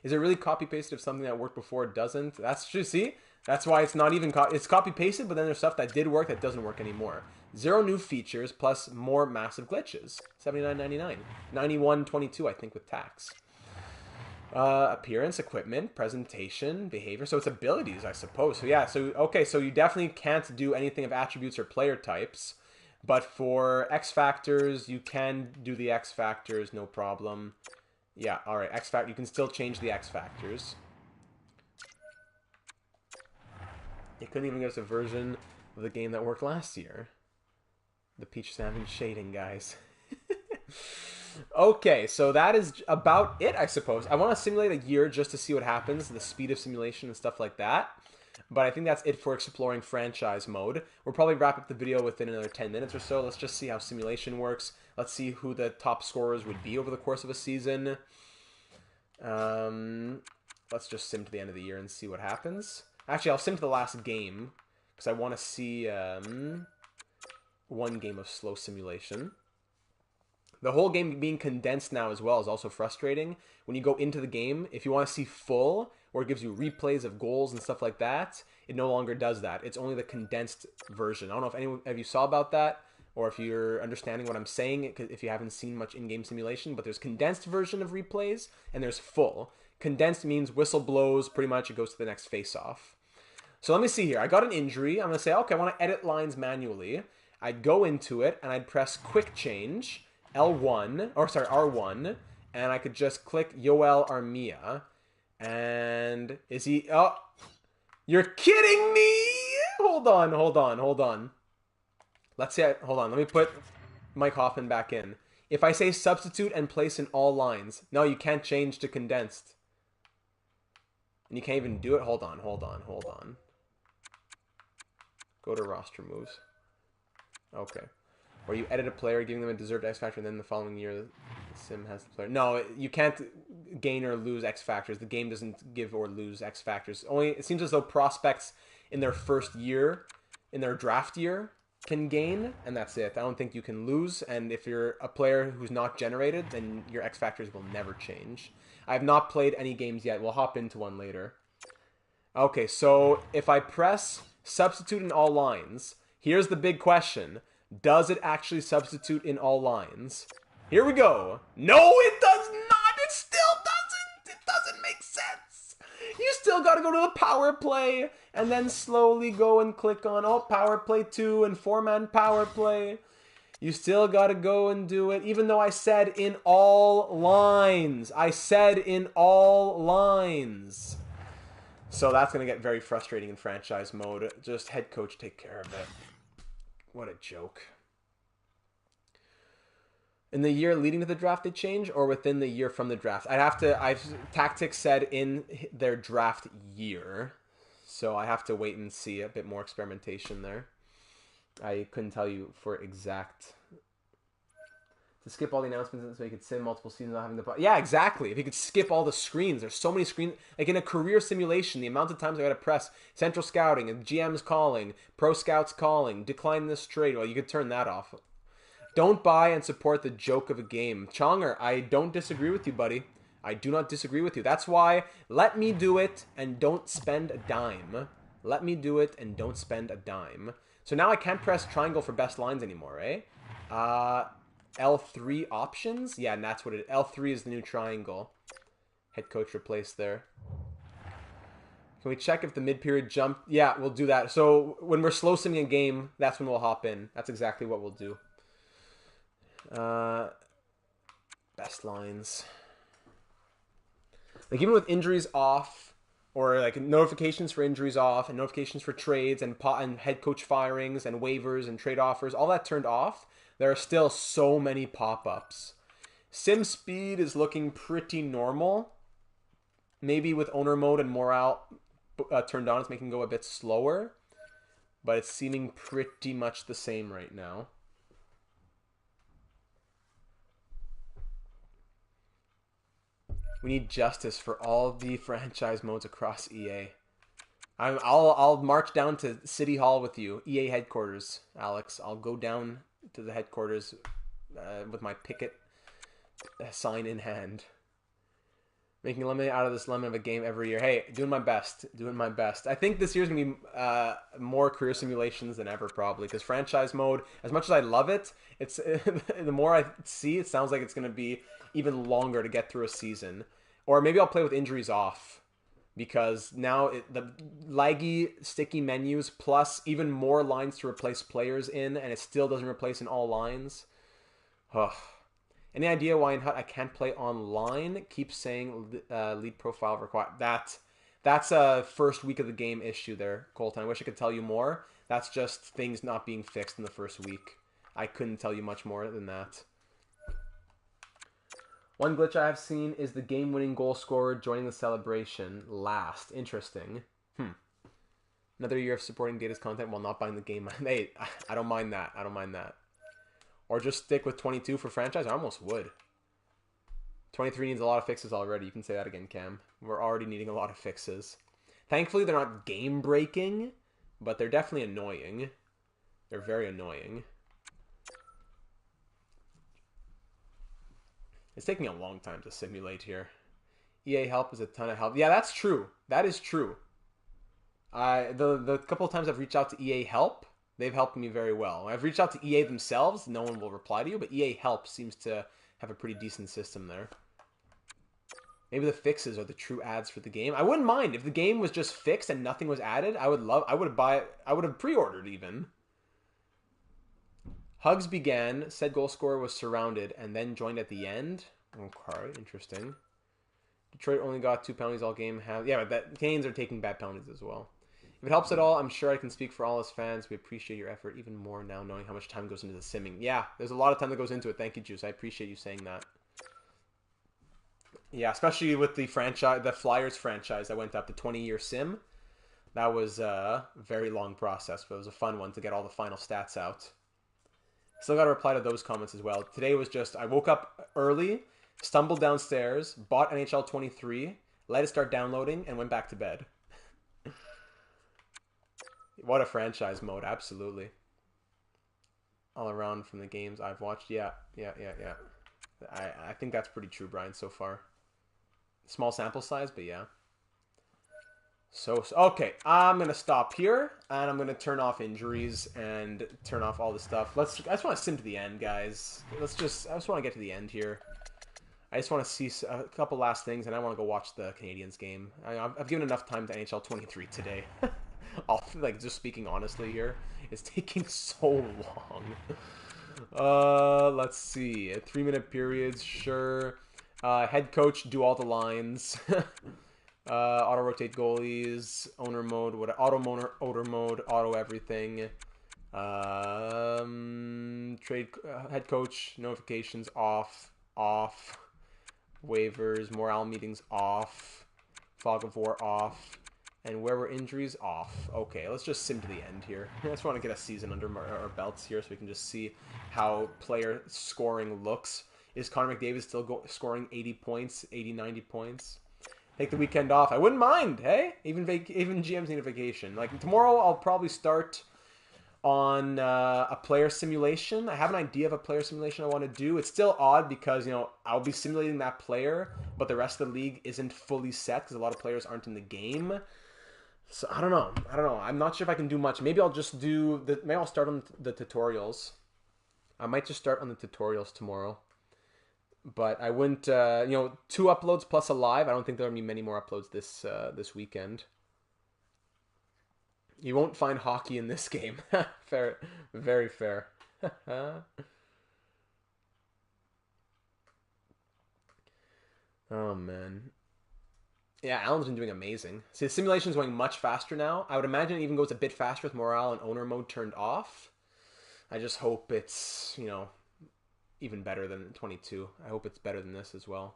Speaker 1: Is it really copy-pasted if something that worked before doesn't? That's true, see? That's why it's not even... it's copy-pasted, but then there's stuff that did work that doesn't work anymore. 0 new features plus more massive glitches. $79.99. $91.22, I think, with tax. Appearance, equipment, presentation, behavior. So it's abilities, I suppose. So yeah, okay, so you definitely can't do anything of attributes or player types. But for X factors, you can do the X factors, no problem. Yeah, alright, X factor, you can still change the X factors. They couldn't even give us a version of the game that worked last year. The Peach Salmon shading, guys. Okay, so that is about it, I suppose. I want to simulate a year just to see what happens, the speed of simulation and stuff like that. But I think that's it for exploring franchise mode. We'll probably wrap up the video within another 10 minutes or so. Let's just see how simulation works. Let's see who the top scorers would be over the course of a season. Let's just sim to the end of the year and see what happens. Actually, I'll sim to the last game, because I want to see one game of slow simulation. The whole game being condensed now as well is also frustrating. When you go into the game, if you want to see full, or it gives you replays of goals and stuff like that, it no longer does that. It's only the condensed version. I don't know if anyone of you saw about that, or if you're understanding what I'm saying, if you haven't seen much in-game simulation, but there's condensed version of replays, and there's full. Condensed means whistle blows, pretty much it goes to the next face-off. So let me see here. I got an injury. I'm going to say, okay, I want to edit lines manually. I'd go into it, and I'd press Quick Change, R1, and I could just click Yoel Armia. And is he... Oh! You're kidding me! Hold on, hold on, hold on. Let's see. Hold on. Let me put Mike Hoffman back in. If I say substitute and place in all lines, no, you can't change to condensed. And you can't even do it. Hold on, hold on, hold on. Go to roster moves. Okay. Where you edit a player, giving them a deserved X factor, and then the following year the sim has the player. No, you can't gain or lose X factors. The game doesn't give or lose X factors. Only it seems as though prospects in their first year, in their draft year, can gain, and that's it. I don't think you can lose, and if you're a player who's not generated, then your X factors will never change. I have not played any games yet. We'll hop into one later. Okay, so if I press substitute in all lines, here's the big question. Does it actually substitute in all lines? Here we go. No, it does not. It still doesn't. It doesn't make sense. You still got to go to the power play and then slowly go and click on, oh, power play 2 and 4-man power play. You still got to go and do it, even though I said in all lines. I said in all lines. So that's going to get very frustrating in franchise mode. Just head coach, take care of it. What a joke. In the year leading to the draft, they change, or within the year from the draft? Tactics said in their draft year. So I have to wait and see a bit more experimentation there. I couldn't tell you for exact. To skip all the announcements so you could sim multiple seasons without having the... Yeah, exactly. If you could skip all the screens. There's so many screens. Like in a career simulation, the amount of times I got to press central scouting and GM's calling, pro scouts calling, decline this trade. Well, you could turn that off. Don't buy and support the joke of a game. Chonger, I don't disagree with you, buddy. I do not disagree with you. That's why let me do it and don't spend a dime. Let me do it and don't spend a dime. So now I can't press triangle for best lines anymore, eh? L3 options? Yeah, and that's what it is. L3 is the new triangle. Head coach replaced there. Can we check if the mid-period jump? Yeah, we'll do that. So when we're slow simming a game, that's when we'll hop in. That's exactly what we'll do. Best lines. Like even with injuries off, or like notifications for injuries off, and notifications for trades, and head coach firings, and waivers, and trade offers, all that turned off, there are still so many pop-ups. Sim speed is looking pretty normal. Maybe with owner mode and morale turned on, it's making it go a bit slower. But it's seeming pretty much the same right now. We need justice for all the franchise modes across EA. I'll march down to City Hall with you, EA headquarters, Alex. I'll go down to the headquarters with my picket sign in hand. Making a lemonade out of this lemon of a game every year. Hey, doing my best. Doing my best. I think this year's going to be more career simulations than ever, probably. Because franchise mode, as much as I love it, it's the more I see, it sounds like it's going to be even longer to get through a season. Or maybe I'll play with injuries off. Because now the laggy, sticky menus, plus even more lines to replace players in, and it still doesn't replace in all lines. Ugh. Any idea why in HUT I can't play online? Keep saying lead profile required. That's a first week of the game issue there, Colton. I wish I could tell you more. That's just things not being fixed in the first week. I couldn't tell you much more than that. One glitch I have seen is the game-winning goal scorer joining the celebration last. Interesting. Another year of supporting Data's content while not buying the game. Hey, I don't mind that. I don't mind that. Or just stick with 22 for franchise. I almost would. 23 needs a lot of fixes already. You can say that again, Cam. We're already needing a lot of fixes. Thankfully, they're not game-breaking, but they're definitely annoying. They're very annoying. It's taking a long time to simulate here. EA help is a ton of help. Yeah, that's true. That is true. The couple of times I've reached out to EA help, they've helped me very well. When I've reached out to EA themselves, no one will reply to you, but EA help seems to have a pretty decent system there. Maybe the fixes are the true ads for the game. I wouldn't mind if the game was just fixed and nothing was added. I would have pre-ordered even. Hugs began, said goal scorer was surrounded, and then joined at the end. Okay, interesting. Detroit only got 2 penalties all game. Yeah, but Canes are taking bad penalties as well. If it helps at all, I'm sure I can speak for all his fans. We appreciate your effort even more now knowing how much time goes into the simming. Yeah, there's a lot of time that goes into it. Thank you, Juice. I appreciate you saying that. Yeah, especially with the franchise, the Flyers franchise that went up to 20-year sim. That was a very long process, but it was a fun one to get all the final stats out. Still got to reply to those comments as well. Today was just, I woke up early, stumbled downstairs, bought NHL 23, let it start downloading, and went back to bed. What a franchise mode, absolutely. All around from the games I've watched. Yeah. I think that's pretty true, Brian, so far. Small sample size, but yeah. So okay, I'm gonna stop here, and I'm gonna turn off injuries and turn off all the stuff. I just want to sim to the end, guys. I just want to get to the end here. I just want to see a couple last things, and I want to go watch the Canadiens game. I've given enough time to NHL 23 today. Like, just speaking honestly here, it's taking so long. Let's see. 3-minute periods, sure. Head coach, do all the lines. Auto rotate goalies, owner mode, owner mode, auto everything. Trade head coach notifications off. Waivers, morale meetings off. Fog of war off. And where were injuries off. Okay, let's just sim to the end here. I just want to get a season under our belts here so we can just see how player scoring looks. Is Connor McDavid still scoring 80 points, 80, 90 points? Take the weekend off. I wouldn't mind, hey? Even GM's need a vacation. Like, tomorrow I'll probably start on a player simulation. I have an idea of a player simulation I want to do. It's still odd because, you know, I'll be simulating that player, but the rest of the league isn't fully set because a lot of players aren't in the game. So, I don't know. I'm not sure if I can do much. Maybe I'll just do... maybe I'll start on the tutorials. I might just start on the tutorials tomorrow. But I wouldn't, 2 uploads plus a live. I don't think there'll be many more uploads this weekend. You won't find hockey in this game. Fair, very fair. Oh man, yeah, Alan's been doing amazing. See, the simulation's going much faster now. I would imagine it even goes a bit faster with morale and owner mode turned off. I just hope it's even better than 22. I hope it's better than this as well.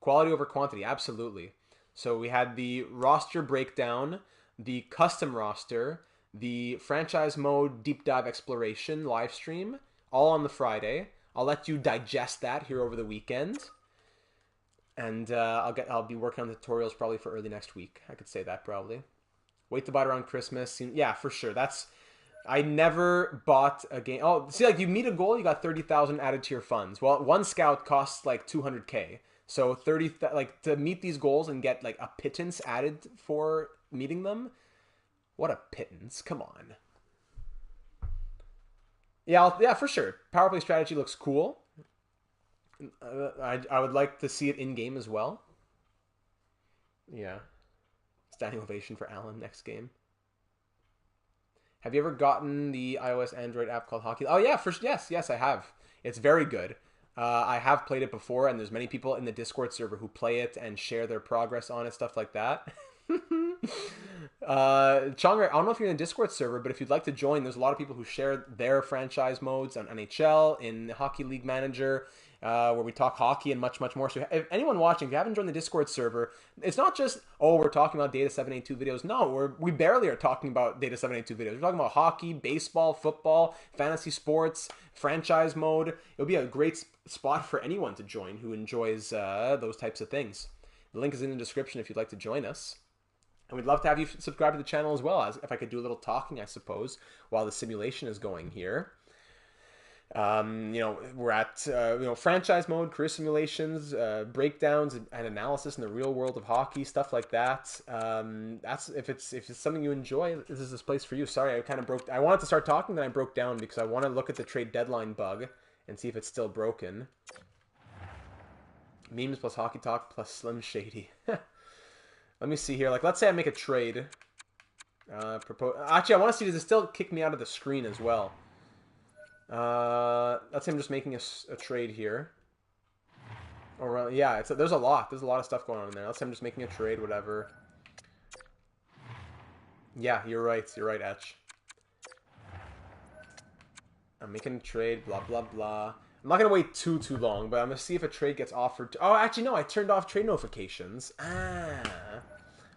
Speaker 1: Quality over quantity, absolutely. So we had the roster breakdown, the custom roster, the franchise mode deep dive exploration live stream, all on the Friday. I'll let you digest that here over the weekend. And I'll be working on the tutorials probably for early next week. I could say that probably. Wait to buy it around Christmas. Yeah, for sure. I never bought a game. Oh, see, like, you meet a goal, you got 30,000 added to your funds. Well, one scout costs like 200K. So to meet these goals and get like a pittance added for meeting them. What a pittance! Come on. Yeah, for sure. Power play strategy looks cool. I would like to see it in game as well. Yeah. Standing ovation for Alan next game. Have you ever gotten the iOS Android app called Hockey? Oh yeah, yes, I have. It's very good. I have played it before, and there's many people in the Discord server who play it and share their progress on it, stuff like that. Chongre, I don't know if you're in the Discord server, but if you'd like to join, there's a lot of people who share their franchise modes on NHL, in Hockey League Manager, where we talk hockey and much, much more. So if anyone watching, if you haven't joined the Discord server, it's not just, we're talking about Data 782 videos. No, we barely are talking about Data 782 videos. We're talking about hockey, baseball, football, fantasy sports, franchise mode. It would be a great spot for anyone to join who enjoys those types of things. The link is in the description if you'd like to join us. And we'd love to have you subscribe to the channel as well, as if I could do a little talking, I suppose, while the simulation is going here. We're at franchise mode, career simulations, breakdowns and analysis in the real world of hockey, stuff like that. That's if it's something you enjoy, this is this place for you. Sorry, I wanted to start talking, then I broke down because I want to look at the trade deadline bug and see if it's still broken. Memes plus hockey talk plus Slim Shady. Let me see here. Like, let's say I make a trade. Actually, I want to see, does it still kick me out of the screen as well? Let's say I'm just making a trade here. Or yeah, there's a lot of stuff going on in there. Let's say I'm just making a trade, whatever. Yeah, you're right. You're right, Etch. I'm making a trade, blah, blah, blah. I'm not going to wait too long, but I'm going to see if a trade gets offered. Oh, actually, no. I turned off trade notifications. But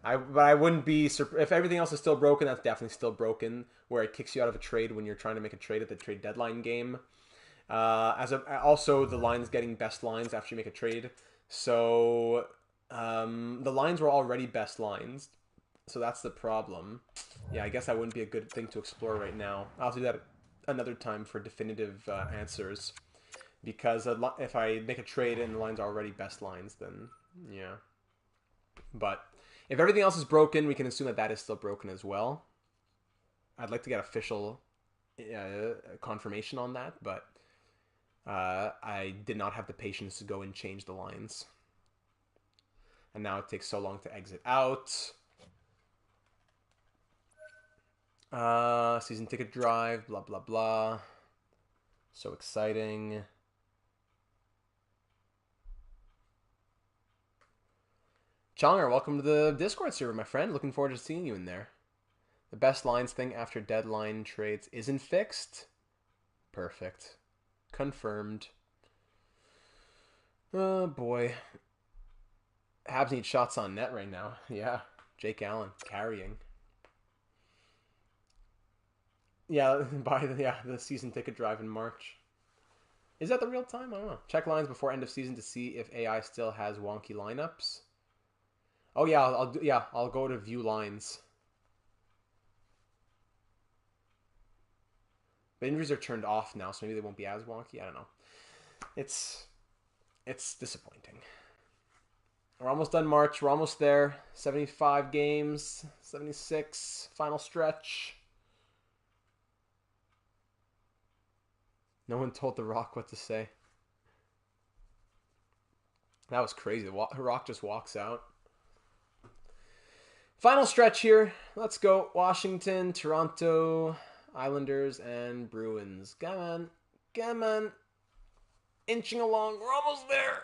Speaker 1: I wouldn't be... If everything else is still broken, that's definitely still broken, where it kicks you out of a trade when you're trying to make a trade at the trade deadline game. Also, the line's getting best lines after you make a trade. So, the lines were already best lines. So that's the problem. Yeah, I guess that wouldn't be a good thing to explore right now. I'll do that another time for definitive answers. Because if I make a trade and the lines are already best lines, then yeah. But if everything else is broken, we can assume that that is still broken as well. I'd like to get official confirmation on that, but I did not have the patience to go and change the lines. And now it takes so long to exit out. Season ticket drive, blah, blah, blah. So exciting. Chonger, welcome to the Discord server, my friend. Looking forward to seeing you in there. The best lines thing after deadline trades isn't fixed. Perfect. Confirmed. Oh, boy. Habs need shots on net right now. Yeah. Jake Allen carrying. Yeah, buy the season ticket drive in March. Is that the real time? I don't know. Check lines before end of season to see if AI still has wonky lineups. Oh yeah, I'll go to view lines. But injuries are turned off now, so maybe they won't be as wonky. I don't know. It's disappointing. We're almost done March. We're almost there. 75 games, 76 final stretch. No one told The Rock what to say. That was crazy. The Rock just walks out. Final stretch here. Let's go. Washington, Toronto, Islanders, and Bruins. Come on. Come on. Inching along. We're almost there.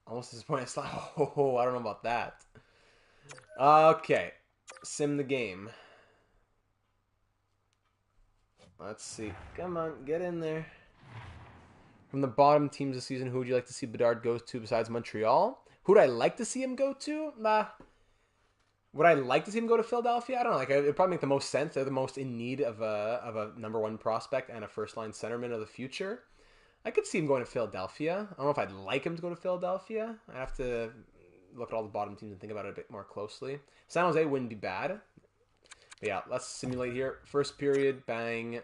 Speaker 1: Almost disappointed. Oh, I don't know about that. Okay. Sim the game. Let's see. Come on. Get in there. From the bottom teams this season, who would you like to see Bedard go to besides Montreal? Who would I like to see him go to? Would I like to see him go to Philadelphia? I don't know. Like, it'd probably make the most sense. They're the most in need of a number one prospect and a first line centerman of the future. I could see him going to Philadelphia. I don't know if I'd like him to go to Philadelphia. I have to look at all the bottom teams and think about it a bit more closely. San Jose wouldn't be bad. But yeah, let's simulate here. First period, bang.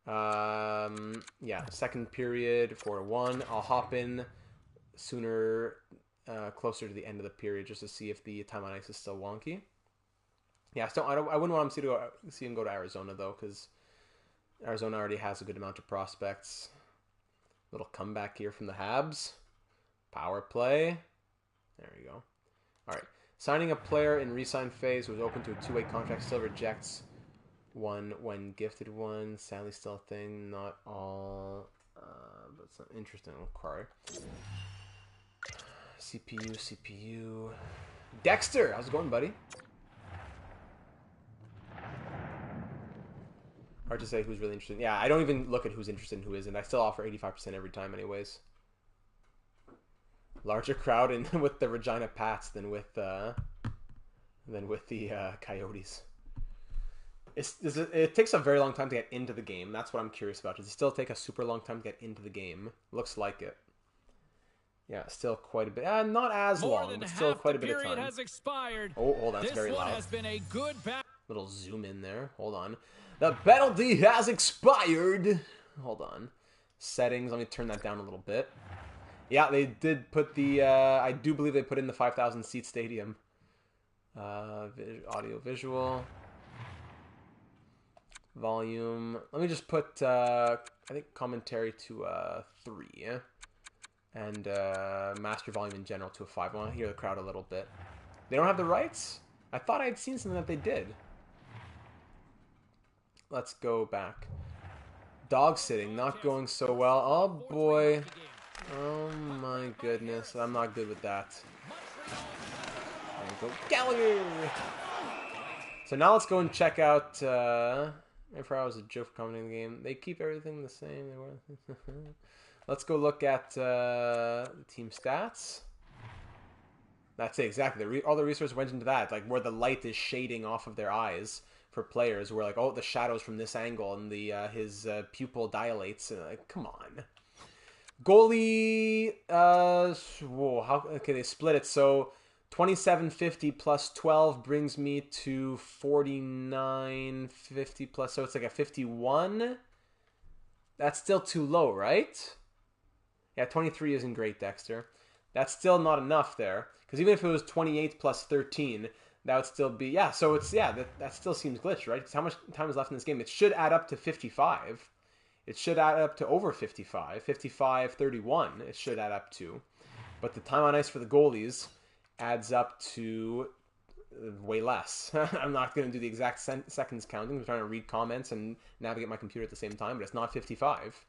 Speaker 1: Yeah, second period, 4-1. I'll hop in sooner, closer to the end of the period, just to see if the time on ice is still wonky. Yeah, I wouldn't want him to see him go to Arizona though, because Arizona already has a good amount of prospects. Little comeback here from the Habs. Power play. There we go. All right, signing a player in re-sign phase who was open to a two-way contract still rejects one when gifted one. Sadly, still a thing. Not all, but it's an interesting inquiry. CPU. Dexter, how's it going, buddy? Hard to say who's really interested. Yeah, I don't even look at who's interested and who isn't. I still offer 85% every time, anyways. Larger crowd in with the Regina Pats than with the Coyotes. It takes a very long time to get into the game. That's what I'm curious about. Does it still take a super long time to get into the game? Looks like it. Yeah, still quite a bit. Not as long, but still quite a bit of time. Has expired. Oh, hold on, it's very loud. Has been a good little zoom in there. Hold on. The penalty has expired. Hold on. Settings. Let me turn that down a little bit. Yeah, they did put the. I do believe they put in the 5,000 seat stadium. Audio, visual. Volume. Let me just put, I think, commentary to 3. And master volume in general to a 5. I want to hear the crowd a little bit. They don't have the rights? I thought I had seen something that they did. Let's go back. Dog sitting, not going so well. Oh, boy. Oh, my goodness. I'm not good with that. There we go. Gallagher! So now let's go and check out. If I was a joke for commenting the game, they keep everything the same. Let's go look at the team stats. That's it, exactly. All the resources went into that, like where the light is shading off of their eyes for players. Where like, oh, the shadows from this angle, and the his pupil dilates. Like, come on. Goalie. Whoa. How? Okay, they split it. So 2750 plus 12 brings me to 4950 plus. So it's like a 51. That's still too low, right? Yeah, 23 isn't great, Dexter. That's still not enough there. Because even if it was 28 plus 13, that would still be... Yeah, so it's... Yeah, that still seems glitched, right? Because how much time is left in this game? It should add up to 55. It should add up to over 55. 55, 31 it should add up to. But the time on ice for the goalies adds up to way less. I'm not going to do the exact seconds counting. I'm trying to read comments and navigate my computer at the same time, but it's not 55.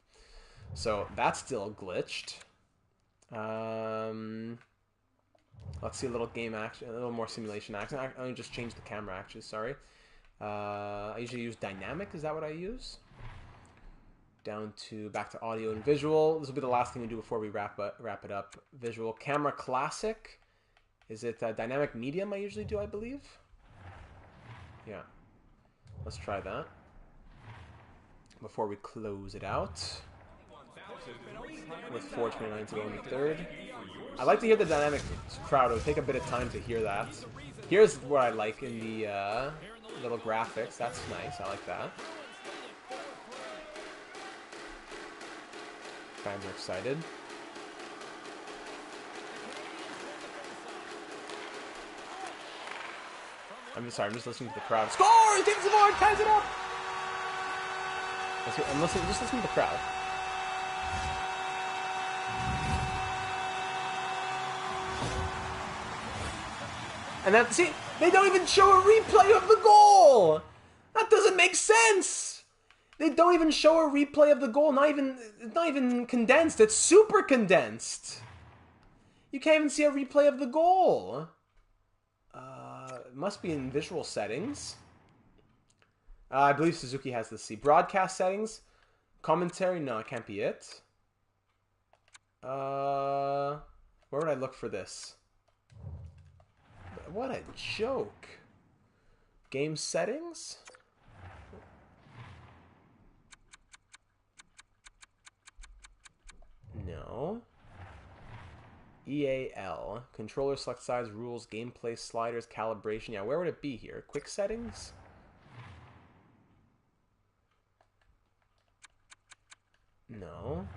Speaker 1: So that's still glitched. Let's see a little game action, a little more simulation action. I just changed the camera actually, sorry. I usually use dynamic, is that what I use? Back to audio and visual. This will be the last thing we do before we wrap it up. Visual, camera classic. Is it dynamic medium I usually do, I believe? Yeah. Let's try that. Before we close it out. With 4:29 to go in the third. I like to hear the dynamic crowd. It would take a bit of time to hear that. Here's what I like in the little graphics. That's nice. I like that. Fans are excited. I'm just listening to the crowd. Score! James Savard ties it up! I'm listening, just listening to the crowd. And then, see, they don't even show a replay of the goal! That doesn't make sense! They don't even show a replay of the goal. It's not even condensed. It's super condensed. You can't even see a replay of the goal. It must be in visual settings. I believe Suzuki has the C. Broadcast settings. Commentary? No, it can't be it. Where would I look for this? What a joke. Game settings? No. EAL. Controller select size, rules, gameplay, sliders, calibration. Yeah, where would it be here? Quick settings? No.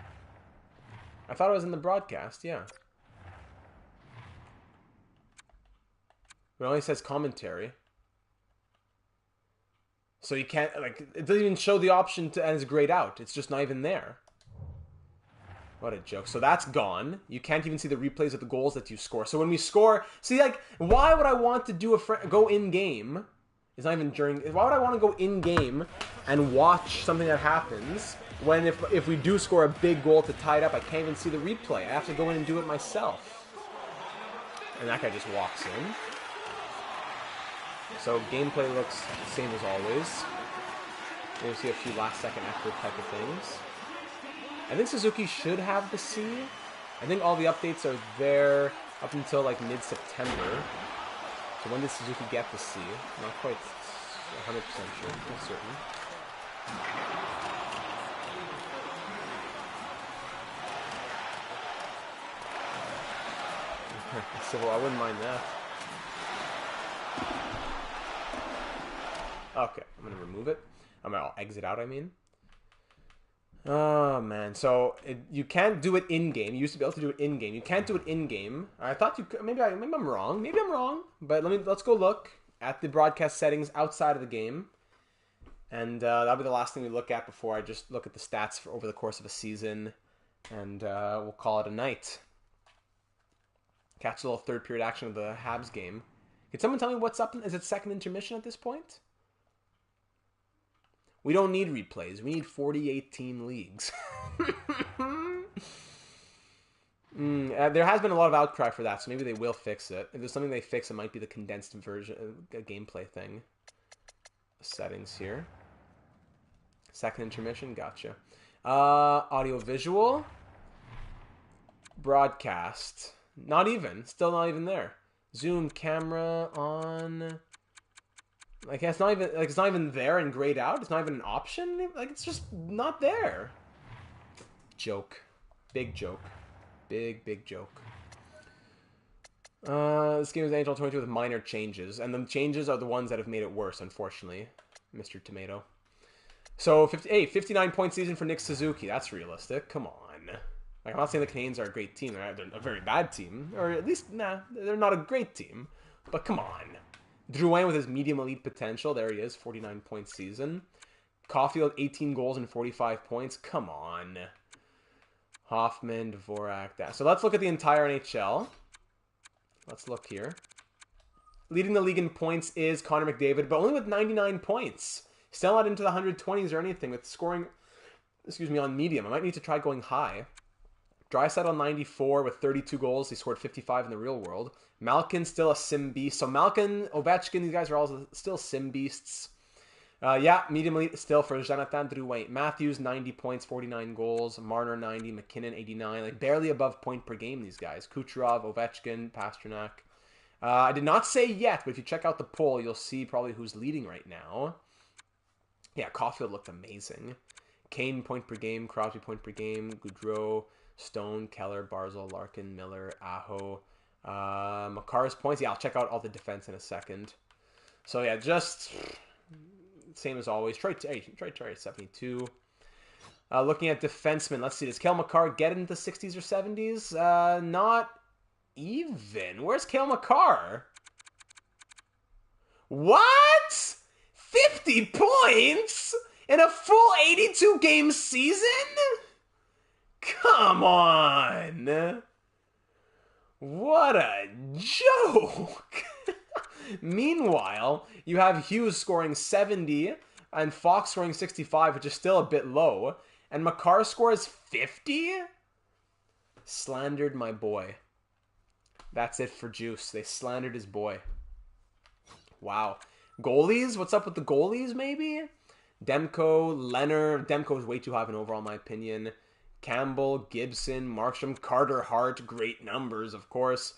Speaker 1: I thought it was in the broadcast, yeah. It only says commentary. So you can't, like, it doesn't even show the option to as grayed out. It's just not even there. What a joke. So that's gone. You can't even see the replays of the goals that you score. So when we score, see, like, why would I want to do go in-game? It's not even during, why would I want to go in-game and watch something that happens when if we do score a big goal to tie it up, I can't even see the replay. I have to go in and do it myself. And that guy just walks in. So gameplay looks the same as always. You'll see a few last-second effort type of things. I think Suzuki should have the C. I think all the updates are there up until like mid-September. So when did Suzuki get the C? Not quite 100% sure, not certain. Civil, I wouldn't mind that. Okay, I'm gonna remove it. I'll exit out, I mean. Oh, man. So, you can't do it in-game. You used to be able to do it in-game. You can't do it in-game. I thought you could. Maybe I'm wrong. Maybe I'm wrong. But let's go look at the broadcast settings outside of the game. And that'll be the last thing we look at before I just look at the stats over the course of a season. And we'll call it a night. Catch a little third period action of the Habs game. Can someone tell me what's up? Is it second intermission at this point? We don't need replays. We need 48-team leagues. There has been a lot of outcry for that, so maybe they will fix it. If there's something they fix, it might be the condensed version, a gameplay thing. settings here. Second intermission, gotcha. Audio visual. Broadcast. Not even. Still not even there. Zoom camera on. Like it's not even there and grayed out. It's not even an option. Like it's just not there. Joke. Big joke. Big joke. This game is NHL 22 with minor changes, and the changes are the ones that have made it worse, unfortunately, Mr. Tomato. So, 59-point season for Nick Suzuki. That's realistic. Come on. Like, I'm not saying the Canadiens are a great team. They're a very bad team. Or at least, they're not a great team. But come on. Drouin with his medium elite potential. There he is, 49-point season. Caulfield, 18 goals and 45 points. Come on. Hoffman, Dvorak. So let's look at the entire NHL. Let's look here. Leading the league in points is Connor McDavid, but only with 99 points. Still not into the 120s or anything with scoring, on medium. I might need to try going high. Draisaitl on 94 with 32 goals. He scored 55 in the real world. Malkin still a sim beast. So Malkin, Ovechkin, these guys are all still sim beasts. Medium elite still for Jonathan Drouin. Matthews, 90 points, 49 goals. Marner, 90. McKinnon, 89. Like, barely above point per game, these guys. Kucherov, Ovechkin, Pasternak. I did not say yet, but if you check out the poll, you'll see probably who's leading right now. Yeah, Caulfield looked amazing. Kane, point per game. Crosby, point per game. Goudreau, Stone, Keller, Barzal, Larkin, Miller, Aho. Makar's points. Yeah, I'll check out all the defense in a second. So, yeah, just... same as always. Troy Terry, 72. Looking at defensemen, let's see. Does Cale Makar get into the 60s or 70s? Not even. Where's Cale Makar? What? 50 points in a full 82-game season? Come on. What a joke. Meanwhile, you have Hughes scoring 70 and Fox scoring 65, which is still a bit low. And Makar scores 50? Slandered my boy. That's it for Juice. They slandered his boy. Wow. Goalies? What's up with the goalies, maybe? Demko, Leonard. Demko is way too high of an overall, in my opinion. Campbell, Gibson, Markstrom, Carter Hart. Great numbers, of course.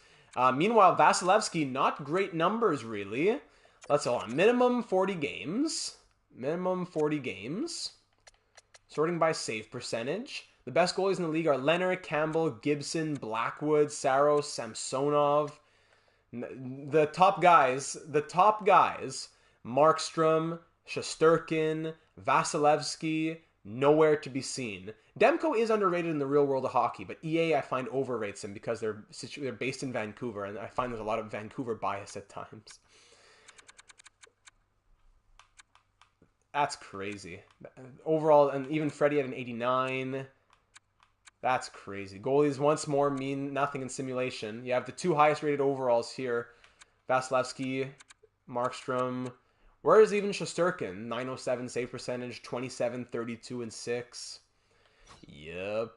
Speaker 1: Meanwhile, Vasilevsky, not great numbers, really. Let's hold on. Minimum 40 games. Sorting by save percentage. The best goalies in the league are Leonard, Campbell, Gibson, Blackwood, Saros, Samsonov. The top guys, Markstrom, Shesterkin, Vasilevsky, nowhere to be seen. Demko is underrated in the real world of hockey, but EA I find overrates him because they're based in Vancouver, and I find there's a lot of Vancouver bias at times. That's crazy. Overall, and even Freddie had an 89. That's crazy. Goalies once more mean nothing in simulation. You have the two highest rated overalls here. Vasilevsky, Markstrom. Where is even Shesterkin? 907 save percentage, 27, 32, and 6. Yep.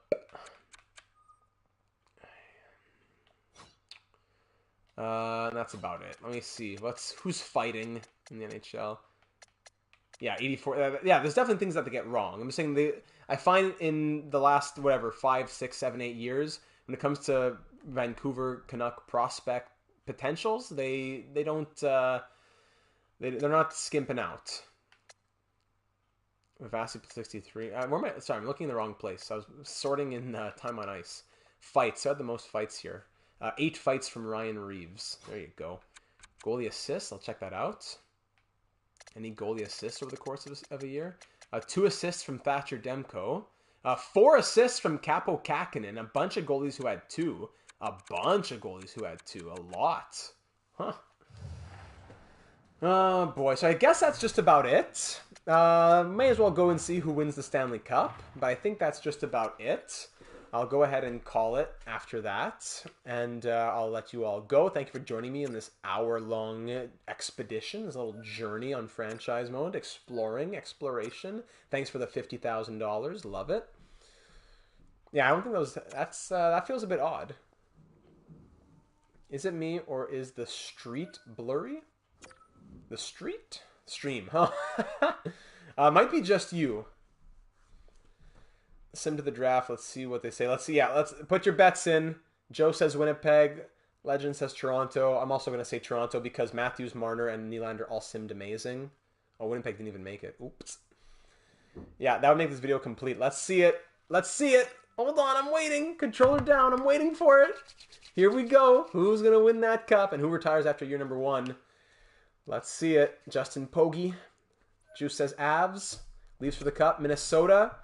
Speaker 1: That's about it. Let me see. Who's fighting in the NHL? Yeah, 84. Yeah, there's definitely things that they get wrong. I'm just saying I find in the last, 5, 6, 7, 8 years, when it comes to Vancouver Canuck prospect potentials, they don't, they're not skimping out. Vasi 63. Sorry, I'm looking in the wrong place. I was sorting in Time on Ice. Fights. I had the most fights here. 8 fights from Ryan Reeves. There you go. Goalie assists. I'll check that out. Any goalie assists over the course of a year? 2 assists from Thatcher Demko. 4 assists from Capo Kakinen. A bunch of goalies who had 2. A lot. Huh. Oh boy. So I guess that's just about it. May as well go and see who wins the Stanley Cup. But I think that's just about it. I'll go ahead and call it after that. And I'll let you all go. Thank you for joining me in this hour-long expedition. This little journey on franchise mode. Exploration. Thanks for the $50,000. Love it. Yeah, I don't think that feels a bit odd. Is it me or is the street blurry? The street? Stream, huh? Might be just you. Sim to the draft. Let's see what they say. Let's see. Yeah, let's put your bets in. Joe says Winnipeg. Legend says Toronto. I'm also going to say Toronto because Matthews, Marner, and Nylander all simmed amazing. Oh, Winnipeg didn't even make it. Oops. Yeah, that would make this video complete. Let's see it. Let's see it. Hold on, I'm waiting. Controller down. I'm waiting for it. Here we go. Who's going to win that cup and who retires after year number 1? Let's see it. Justin Pogge. Juice says Avs. Leaves for the cup. Minnesota.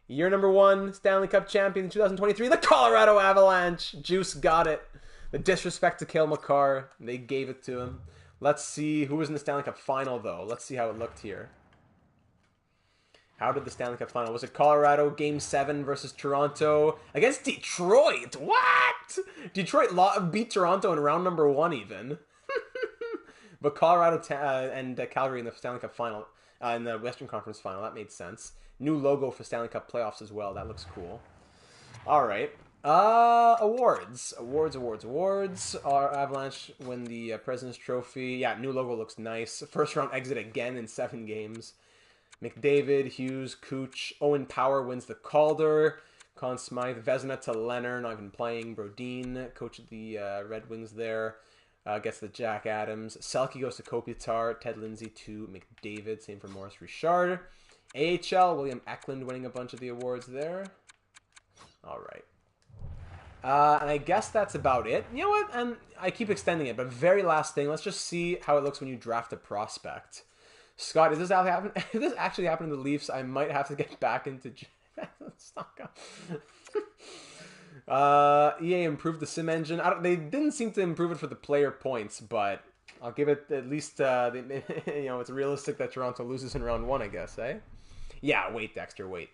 Speaker 1: Year number 1, Stanley Cup champion in 2023, the Colorado Avalanche. Juice got it. The disrespect to Cale Makar. They gave it to him. Let's see who was in the Stanley Cup final, though. Let's see how it looked here. How did the Stanley Cup final? Was it Colorado Game 7 versus Toronto against Detroit? What? Detroit beat Toronto in round number 1 even. But Colorado and Calgary in the Stanley Cup final, in the Western Conference final. That made sense. New logo for Stanley Cup playoffs as well. That looks cool. All right. Awards. Our Avalanche win the President's Trophy. Yeah, new logo looks nice. First round exit again in 7 games. McDavid, Hughes, Cooch. Owen Power wins the Calder. Conn Smythe, Vezina to Leonard, not even playing. Brodin, coach of the Red Wings there. Gets the Jack Adams. Selke goes to Kopitar. Ted Lindsay to McDavid. Same for Maurice Richard. AHL, William Eklund winning a bunch of the awards there. All right. And I guess that's about it. You know what? And I keep extending it, but very last thing. Let's just see how it looks when you draft a prospect. Scott, is this happen? If this actually happened to the Leafs, I might have to get back into... EA improved the sim engine. They didn't seem to improve it for the player points, but I'll give it at least, it's realistic that Toronto loses in round 1, I guess, eh? Yeah, wait, Dexter, wait.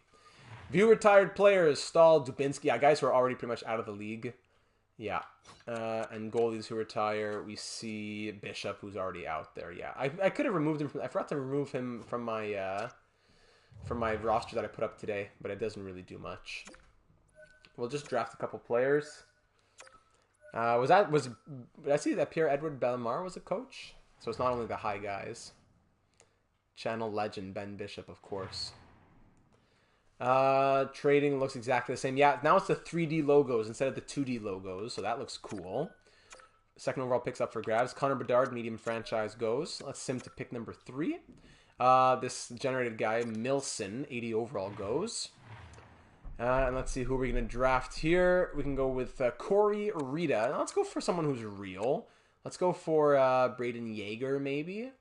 Speaker 1: View retired players, Stahl, Dubinsky. Yeah, guys who are already pretty much out of the league. Yeah. And goalies who retire, we see Bishop, who's already out there. Yeah, I could have removed him. I forgot to remove him from my roster that I put up today, but it doesn't really do much. We'll just draft a couple players. Did I see that Pierre-Edouard Bellemare was a coach? So it's not only the high guys. Channel legend Ben Bishop, of course. Trading looks exactly the same. Yeah, now it's the 3D logos instead of the 2D logos, so that looks cool. Second overall picks up for grabs. Connor Bedard, medium franchise goes. Let's sim to pick number 3. This generated guy, Milson, 80 overall goes. And let's see who we're going to draft here. We can go with Corey Rita. Now let's go for someone who's real. Let's go for Braden Yeager, maybe.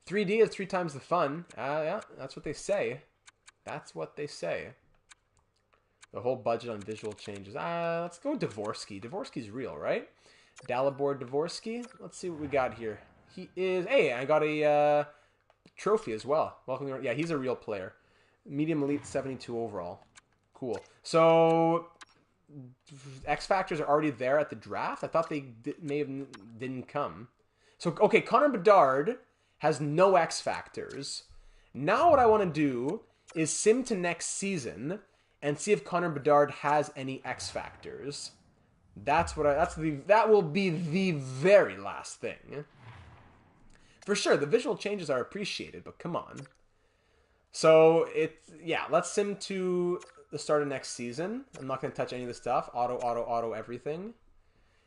Speaker 1: 3D is 3 times the fun. Yeah, that's what they say. That's what they say. The whole budget on visual changes. Let's go with Dvorsky. Dvorsky's real, right? Dalibor Dvorsky. Let's see what we got here. He is... Hey, I got a trophy as well. Welcome. Yeah, he's a real player. Medium elite, 72 overall. Cool. So, X Factors are already there at the draft? I thought they didn't come. So, okay, Connor Bedard has no X Factors. Now what I want to do is sim to next season and see if Connor Bedard has any X Factors. That will be the very last thing. For sure, the visual changes are appreciated, but come on. So, let's sim to the start of next season. I'm not going to touch any of the stuff. Auto, everything.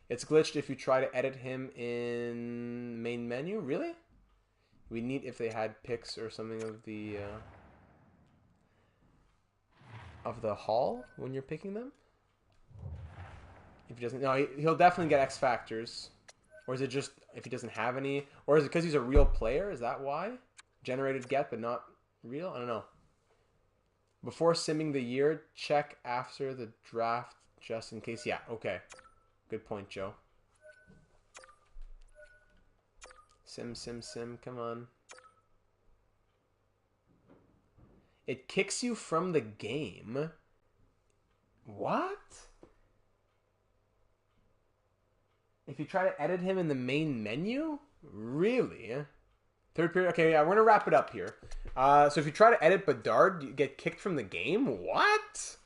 Speaker 1: It's glitched if you try to edit him in main menu. Really? We need if they had pics or something of the hall when you're picking them. If he doesn't, no, he'll definitely get X Factors. Or is it just if he doesn't have any? Or is it because he's a real player? Is that why? Generated get, but not real? I don't know. Before simming the year, check after the draft just in case. Yeah, okay. Good point, Joe. Sim, come on. It kicks you from the game. What? If you try to edit him in the main menu? Really? Third period? Okay, yeah, we're going to wrap it up here. So if you try to edit Bedard, you get kicked from the game? What?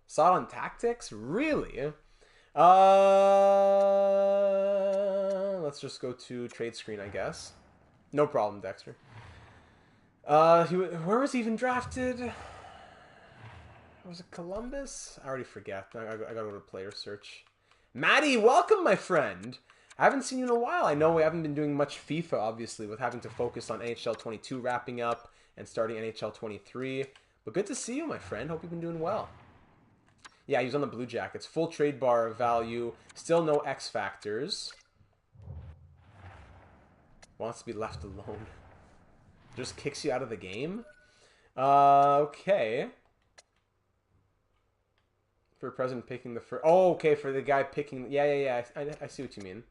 Speaker 1: Saw it on Tactics? Really? Let's just go to trade screen, I guess. No problem, Dexter. Where was he even drafted? Was it Columbus? I already forget. I gotta go to player search. Maddie, welcome, my friend. I haven't seen you in a while. I know we haven't been doing much FIFA, obviously, with having to focus on NHL 22 wrapping up and starting NHL 23. But good to see you, my friend. Hope you've been doing well. Yeah, he was on the Blue Jackets. Full trade bar value. Still no X factors. Wants to be left alone. Just kicks you out of the game? Okay. For president picking the first... Oh, okay, for the guy picking... Yeah. I see what you mean.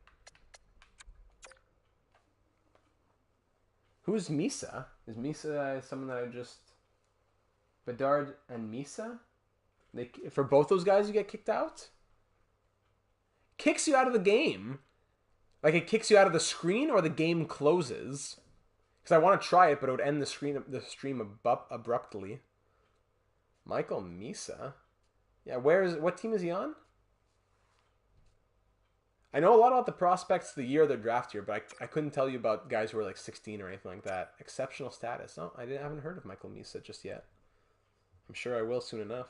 Speaker 1: Who's Misa? Is Misa someone that I just... Bedard and Misa? For both those guys you get kicked out? Kicks you out of the game? Like it kicks you out of the screen or the game closes? Because I want to try it, but it would end the stream abruptly. Michael Misa? Yeah, what team is he on? I know a lot about the prospects the year of their draft here, but I couldn't tell you about guys who were like 16 or anything like that. Exceptional status. No, I haven't heard of Michael Misa just yet. I'm sure I will soon enough.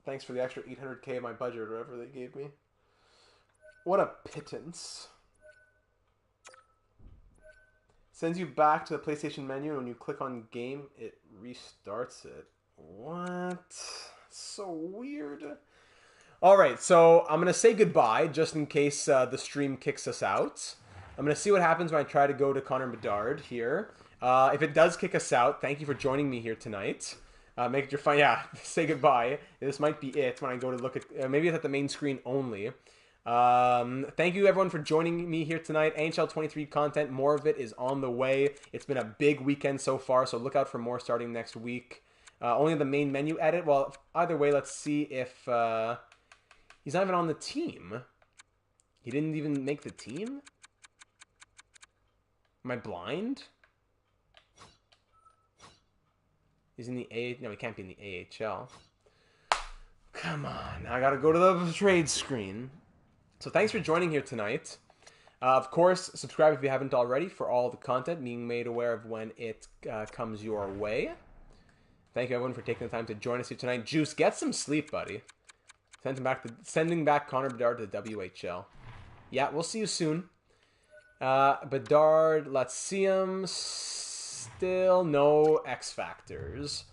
Speaker 1: Thanks for the extra 800k of my budget or whatever they gave me. What a pittance. Sends you back to the PlayStation menu, and when you click on game, it restarts it. What? So weird. Alright, so I'm going to say goodbye, just in case the stream kicks us out. I'm going to see what happens when I try to go to Connor Bedard here. If it does kick us out, thank you for joining me here tonight. Make it your fun. Yeah, say goodbye. This might be it when I go to look at... maybe it's at the main screen only. Thank you everyone for joining me here tonight. NHL 23 content, more of it is on the way. It's been a big weekend so far, so look out for more starting next week. Only the main menu edit. Well, either way, let's see if he's not even on the team. He didn't even make the team? Am I blind? He's in the A... No, he can't be in the AHL. Come on. I gotta go to the trade screen. So thanks for joining here tonight. Of course, subscribe if you haven't already for all the content, being made aware of when it comes your way. Thank you everyone for taking the time to join us here tonight. Juice, get some sleep, buddy. Sending back Connor Bedard to the WHL. Yeah, we'll see you soon. Bedard, let's see him. Still no X Factors.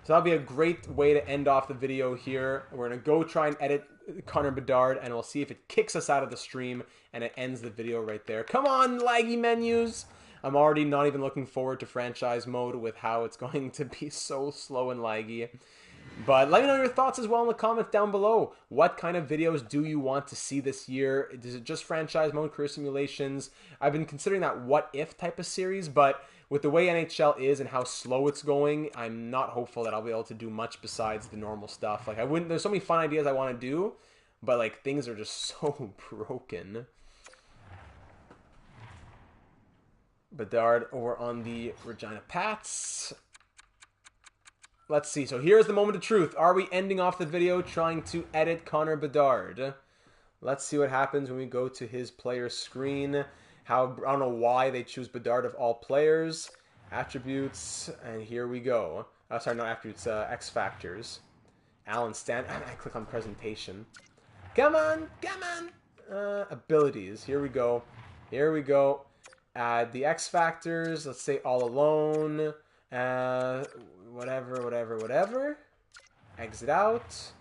Speaker 1: So that'll be a great way to end off the video here. We're going to go try and edit Connor Bedard, and we'll see if it kicks us out of the stream, and it ends the video right there. Come on, laggy menus! I'm already not even looking forward to franchise mode with how it's going to be so slow and laggy. But let me know your thoughts as well in the comments down below. What kind of videos do you want to see this year? Is it just franchise mode, career simulations? I've been considering that what if type of series, but with the way NHL is and how slow it's going, I'm not hopeful that I'll be able to do much besides the normal stuff. Like there's so many fun ideas I want to do, but like things are just so broken. Bedard over on the Regina Pats. Let's see. So here's the moment of truth. Are we ending off the video trying to edit Connor Bedard? Let's see what happens when we go to his player screen. I don't know why they choose Bedard of all players. Attributes, and here we go. Sorry, not attributes, X Factors. Alan Stan. I click on presentation. Come on, come on. Abilities. Here we go. Here we go. Add the X Factors. Let's say all alone. Whatever. Exit out.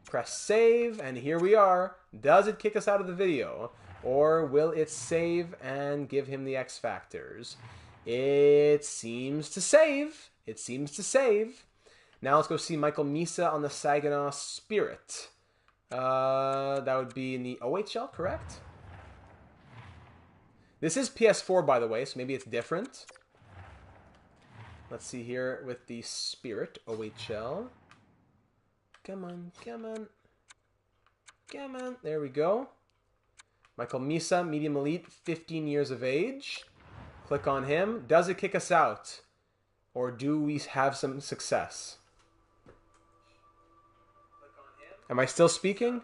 Speaker 1: Press save, and here we are. Does it kick us out of the video? Or will it save and give him the X Factors? It seems to save. It seems to save. Now let's go see Michael Misa on the Saginaw Spirit. That would be in the OHL, correct? This is PS4, by the way, so maybe it's different. Let's see here with the Spirit OHL. Come on, come on. Come on. There we go. Michael Misa, medium elite, 15 years of age. Click on him. Does it kick us out? Or do we have some success? Am I still speaking?